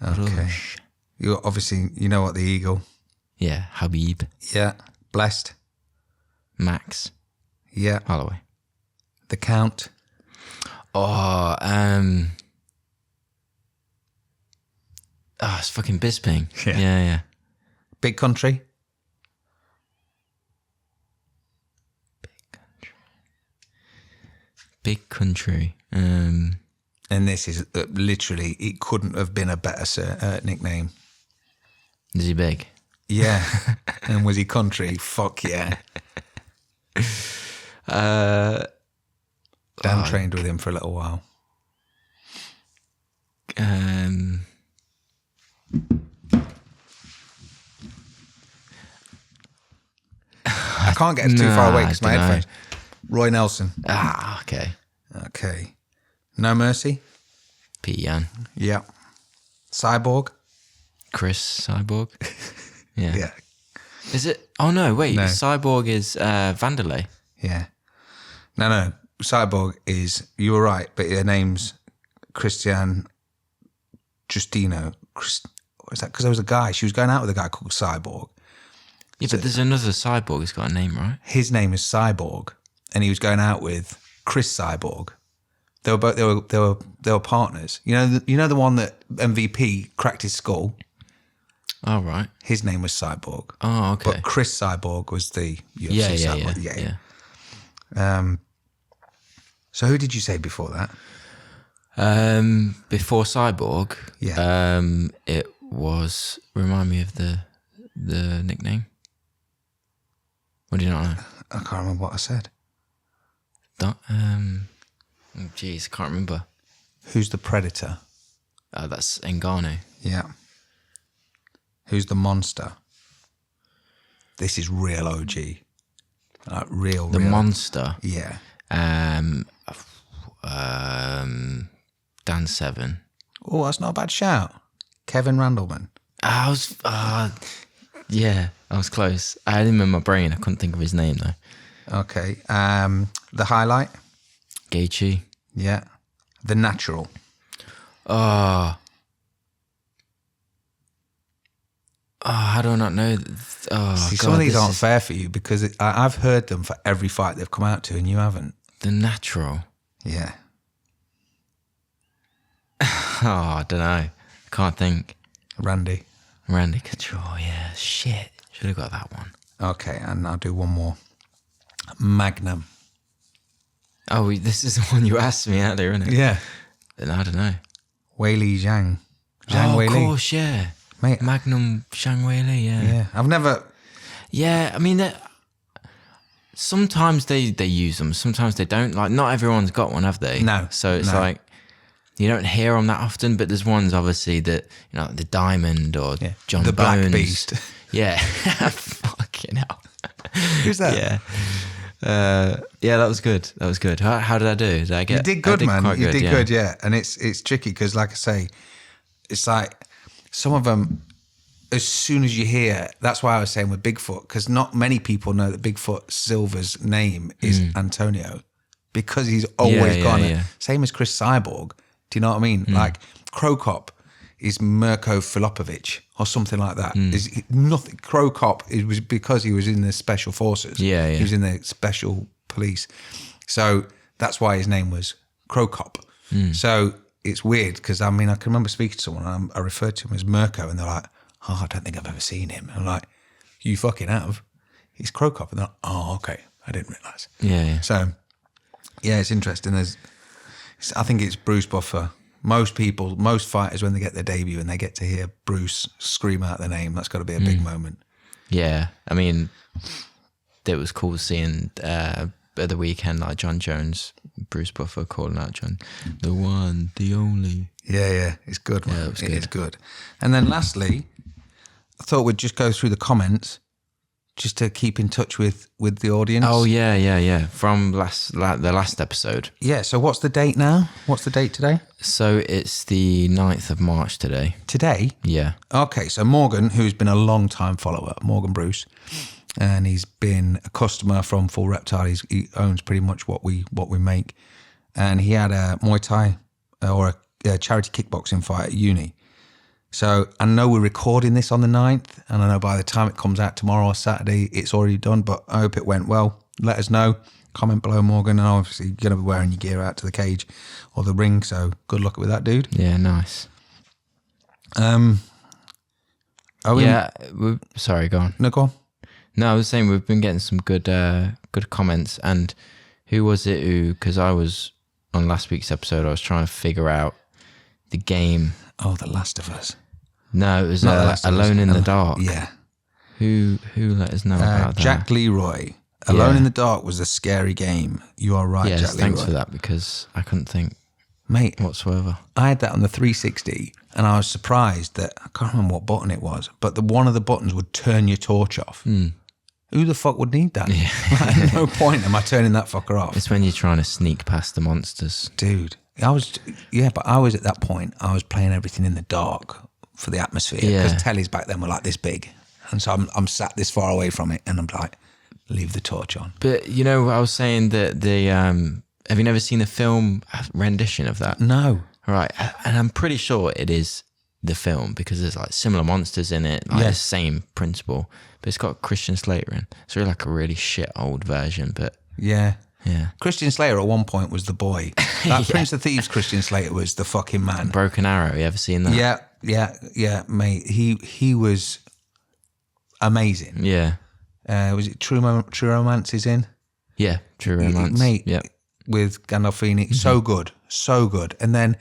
Okay. Rush. You obviously you know what the Eagle. Yeah. Habib. Yeah. Blessed. Max Yeah. Holloway. The Count. Oh, it's fucking Bisping. Yeah. Yeah. Big Country. Big country. And this is literally, it couldn't have been a better nickname. Is he big? Yeah. And was he country? Fuck yeah. Dan trained with him for a little while. I can't get too far away because my dunno. headphones. Roy Nelson. Okay. Okay. No Mercy. Pete Yan. Yeah. Cyborg. Chris Cyborg. Yeah. Yeah. Is it? Oh no, wait. No. Cyborg is Vanderlei. Yeah. No. Cyborg is, you were right, but her name's Christian Justino. What is that? Because there was a guy, she was going out with a guy called Cyborg. Yeah, but there's another Cyborg who's got a name, right? His name is Cyborg, and he was going out with Chris Cyborg. They were both, they were partners. You know the one that MVP cracked his skull? Oh, right. His name was Cyborg. Oh, okay. But Chris Cyborg was the UFC Cyborg. Yeah. So who did you say before that? Before Cyborg, Yeah. it was, remind me of the nickname. What do you not know? I can't remember what I said. Jeez, I can't remember. Who's the Predator? That's Ngannou. Yeah. Who's the Monster? This is real OG. Like real. Monster. Yeah. Dan Severn. Oh, that's not a bad shout. Kevin Randleman. I was close. I had him in my brain. I couldn't think of his name though. Okay. The Highlight. Gaethje. Yeah. The Natural. How do I not know? See, some of these aren't fair for you because I've heard them for every fight they've come out to and you haven't. The Natural. Yeah. I don't know. I can't think. Randy Couture. Yeah, shit. Should have got that one. Okay, and I'll do one more. Magnum. Oh, this is the one you asked me earlier, isn't it? Yeah. Then I don't know. Weili Zhang. Zhang Of Weili. course, yeah. Mate, Magnum Zhang Weili, yeah. yeah. I've never... Yeah, I mean, sometimes they use them, sometimes they don't. Like, not everyone's got one, have they? No. So it's like, you don't hear them that often, but there's ones, obviously, that, you know, the Diamond or John the Bones. Black Beast. Yeah. Fucking hell. Who's that? Yeah. That was good. How did I do? Did I get? You did good, man. Quite You good, did good, yeah. And it's tricky because, like I say, it's like some of them, as soon as you hear, that's why I was saying with Bigfoot, because not many people know that Bigfoot Silver's name is Antonio because he's always gone. Same as Chris Cyborg. Do you know what I mean? Like Crow Cop is Mirko Filipovic or something like that. Is nothing. Crow Cop, it was because he was in the special forces. Yeah. He was in the special police. So that's why his name was Crow Cop. So it's weird because, I mean, I can remember speaking to someone and I referred to him as Mirko and they're like, oh, I don't think I've ever seen him. I'm like, you fucking have. He's Crow Cop. And they're like, oh, okay. I didn't realise. Yeah. So, yeah, it's interesting. I think it's Bruce Buffer. Most fighters, when they get their debut and they get to hear Bruce scream out their name, that's got to be a big moment. Yeah. I mean, it was cool seeing at the weekend, like Jon Jones, Bruce Buffer calling out John, the one, the only. Yeah. It's good, man. Yeah, it was good. It's good. And then lastly, I thought we'd just go through the comments just to keep in touch with the audience. Oh, yeah. From the last episode. Yeah, so what's the date now? What's the date today? So it's the 9th of March today. Today? Yeah. Okay, so Morgan, who's been a long-time follower, Morgan Bruce, and he's been a customer from Full Reptile. He owns pretty much what we make. And he had a Muay Thai or a charity kickboxing fight at uni. So I know we're recording this on the 9th, and I know by the time it comes out tomorrow or Saturday, it's already done, but I hope it went well. Let us know. Comment below, Morgan, and obviously you're going to be wearing your gear out to the cage or the ring, so good luck with that, dude. Yeah, nice. Owen, sorry, go on. No, go on. No, I was saying we've been getting some good comments, and who was it who, because I was, on last week's episode, I was trying to figure out the game. Oh, The Last of Us. No, it was Alone in the Dark. Yeah. Who let us know about that? Jack Leroy. Alone in the Dark was a scary game. You are right, yes, Jack Leroy. thanks for that, because I couldn't think, mate, whatsoever. I had that on the 360 and I was surprised that, I can't remember what button it was, but one of the buttons would turn your torch off. Who the fuck would need that? Yeah. Like, no point am I turning that fucker off. It's when you're trying to sneak past the monsters. Dude, but I was at that point, I was playing everything in the dark for the atmosphere because tellies back then were like this big. And so I'm sat this far away from it and I'm like, leave the torch on. But, you know, I was saying that Have you never seen a film rendition of that? No. Right, and I'm pretty sure it is the film because there's like similar monsters in it, like the same principle, but it's got Christian Slater in. It's really like a really shit old version, but Yeah. yeah. Christian Slater at one point was the boy. That Prince of Thieves Christian Slater was the fucking man. Broken Arrow, you ever seen that? Yeah, mate. He was amazing. Yeah. Was it True Romance is in? Yeah, True Romance. Mate, yeah. with Gandolfini. So good. So good. And then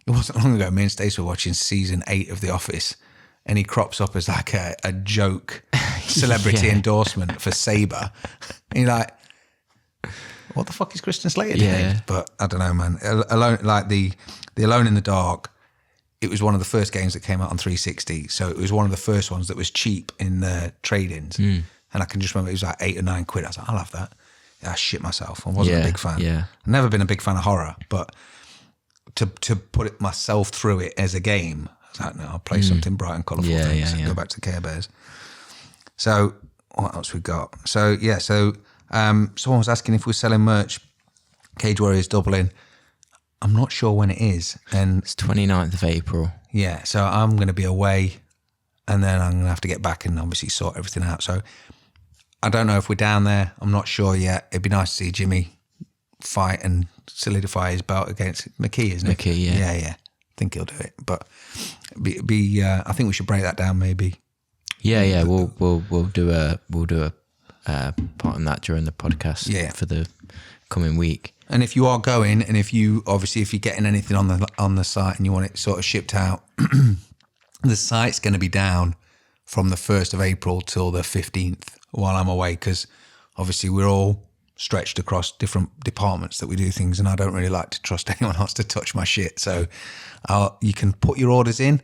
it wasn't long ago, me and Stacey were watching season 8 of The Office, and he crops up as like a joke celebrity endorsement for Sabre. And you're like, what the fuck is Christian Slater doing? Yeah. But I don't know, man. Alone, like the Alone in the Dark, it was one of the first games that came out on 360. So it was one of the first ones that was cheap in the trade-ins. And I can just remember it was like 8 or 9 quid. I was like, I'll have that. I shit myself. I wasn't a big fan. Yeah. I've never been a big fan of horror, but to put it myself through it as a game, I was like, no, I'll play something bright and colourful things and go back to Care Bears. So what else we got? So someone was asking if we're selling merch. Cage Warriors Dublin. I'm not sure when it is. And It's 29th of April. yeah, so I'm going to be away, and then I'm going to have to get back and obviously sort everything out. So I don't know if we're down there. I'm not sure yet. It'd be nice to see Jimmy fight and solidify his belt against McKee, isn't it? McKee, yeah. Yeah. I think he'll do it. But I think we should break that down maybe. Yeah. We'll do a part on that during the podcast for the coming week. And if you are going, and if you're getting anything on the site and you want it sort of shipped out, the site's going to be down from the 1st of April till the 15th while I'm away, because obviously we're all stretched across different departments that we do things, and I don't really like to trust anyone else to touch my shit. So you can put your orders in,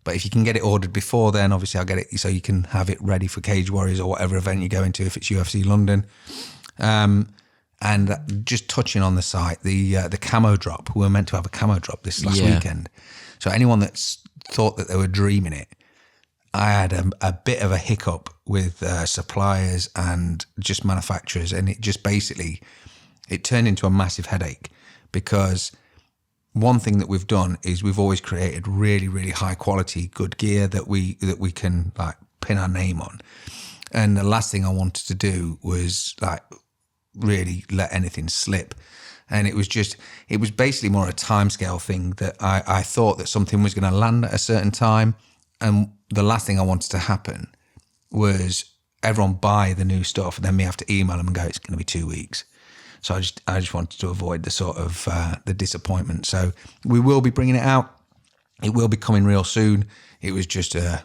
but if you can get it ordered before then, obviously I'll get it so you can have it ready for Cage Warriors or whatever event you go into, if it's UFC London. And just touching on the site, the camo drop, we were meant to have a camo drop this last weekend. So anyone that's thought that they were dreaming it, I had a bit of a hiccup with suppliers and just manufacturers, and it just basically, it turned into a massive headache, because one thing that we've done is we've always created really, really high quality, good gear that we can like pin our name on. And the last thing I wanted to do was like really let anything slip. And it was basically more a timescale thing, that I thought that something was going to land at a certain time. And the last thing I wanted to happen was everyone buy the new stuff and then me have to email them and go, it's going to be 2 weeks. So I just wanted to avoid the sort of the disappointment. So we will be bringing it out. It will be coming real soon. It was just a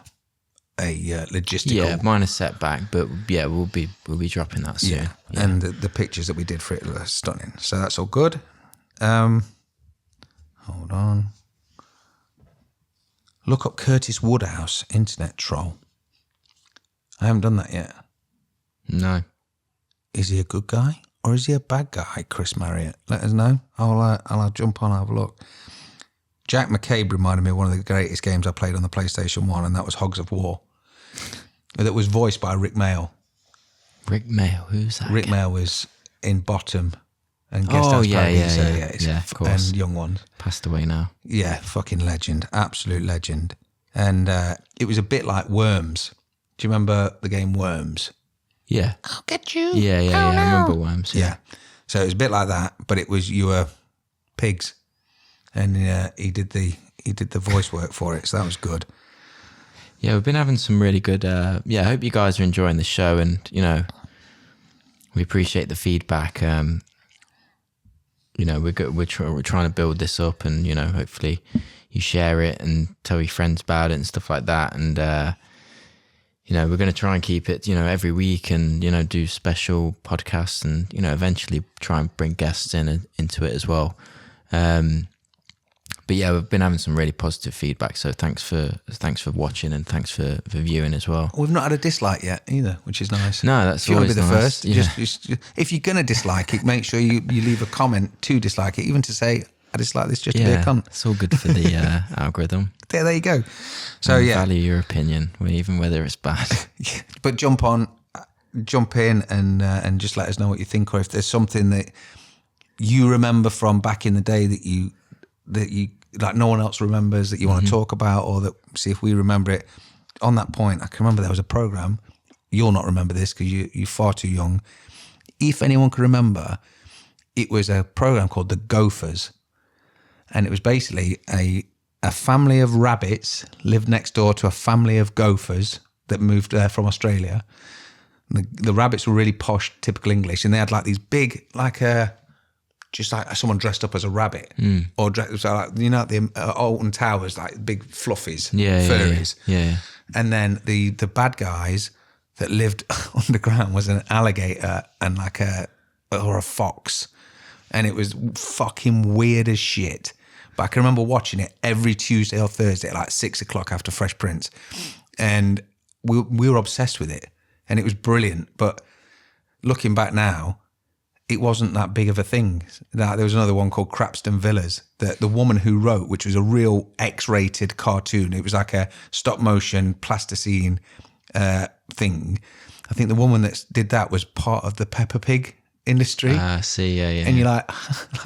logistical. Yeah, minor setback, but yeah, we'll be dropping that soon. Yeah. And the pictures that we did for it were stunning. So that's all good. Hold on. Look up Curtis Woodhouse, internet troll. I haven't done that yet. No. Is he a good guy or is he a bad guy, Chris Marriott? Let us know. I'll jump on and have a look. Jack McCabe reminded me of one of the greatest games I played on the PlayStation 1, and that was Hogs of War. That was voiced by Rick Mail. Rick Mail, who's that? Rick Mail was in Bottom and guest house parodies. Yeah, of course. And Young Ones. Passed away now. Yeah, fucking legend. Absolute legend. And it was a bit like Worms. Do you remember the game Worms? Yeah. I'll get you. Yeah, I remember Worms. Yeah. So it was a bit like that, but it was you were pigs. And he did the voice work for it, so that was good. Yeah, we've been having some really good. I hope you guys are enjoying the show, and we appreciate the feedback. We're trying to build this up, and hopefully you share it and tell your friends about it and stuff like that. And we're going to try and keep it, every week, and do special podcasts, and eventually try and bring guests into it as well. But yeah, we've been having some really positive feedback. So thanks for watching, and thanks for viewing as well. We've not had a dislike yet either, which is nice. No, that's you always want to be the nice. first. Yeah. Just if you're gonna dislike it, make sure you leave a comment to dislike it, even to say I dislike this just to be a cunt. It's all good for the algorithm. There you go. So value your opinion, even whether it's bad. But jump in, and just let us know what you think, or if there's something that you remember from back in the day that you like no one else remembers that you want to talk about, or that see if we remember it. On that point, I can remember there was a program. You'll not remember this because you're far too young. If anyone can remember, it was a program called The Gophers, and it was basically a family of rabbits lived next door to a family of gophers that moved there from Australia. The rabbits were really posh, typical English, and they had like these big, just like someone dressed up as a rabbit, or so like, at the Alton Towers, like big fluffies, furries. Yeah. And then the bad guys that lived underground was an alligator and or a fox, and it was fucking weird as shit. But I can remember watching it every Tuesday or Thursday at like 6 o'clock after Fresh Prince, and we were obsessed with it, and it was brilliant. But looking back now, it wasn't that big of a thing. There was another one called Crapston Villas that the woman who wrote, which was a real X-rated cartoon. It was like a stop motion plasticine thing. I think the woman that did that was part of the Peppa Pig industry. I see, yeah. And you're like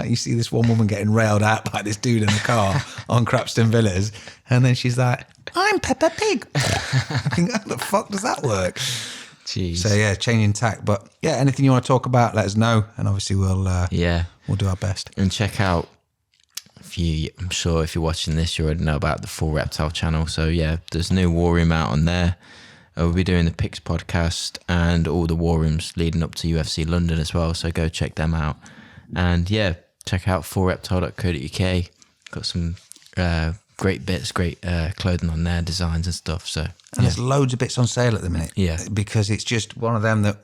you see this one woman getting railed out by this dude in the car on Crapston Villas, and then she's like, "I'm Peppa Pig." I think, how the fuck does that work? Jeez. So yeah, changing tack. But yeah, anything you want to talk about, let us know, and obviously we'll do our best. And check out, I'm sure if you're watching this, you already know about the Full Reptile channel. So yeah, there's a new War Room out on there. We'll be doing the Picks podcast and all the War Rooms leading up to UFC London as well. So go check them out. And yeah, check out fullreptile.co.uk. Got some great bits, great clothing on there, designs and stuff. So and there's loads of bits on sale at the minute. Yeah, because it's just one of them that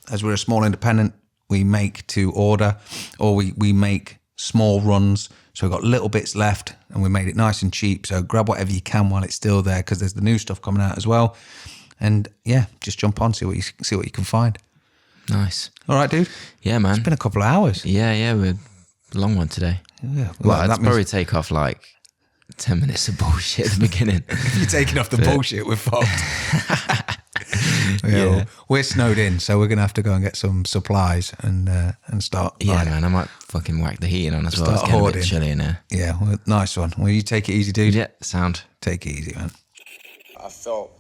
as we're a small independent, we make to order, or we make small runs. So we've got little bits left, and we made it nice and cheap. So grab whatever you can while it's still there, because there's the new stuff coming out as well. And yeah, just jump on, see what you can find. Nice. All right, dude. Yeah, man. It's been a couple of hours. Yeah, we're a long one today. Yeah. Well, I'd probably take off like 10 minutes of bullshit at the beginning. If you're taking off the bullshit, we're fucked. Well, we're snowed in, so we're going to have to go and get some supplies and start. Yeah, man, I might fucking whack the heating on as well. It's getting a bit chilly in here. Yeah, well, nice one. Well, you take it easy, dude. Yeah, sound. Take it easy, man. I felt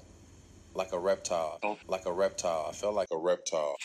like a reptile. I felt like a reptile.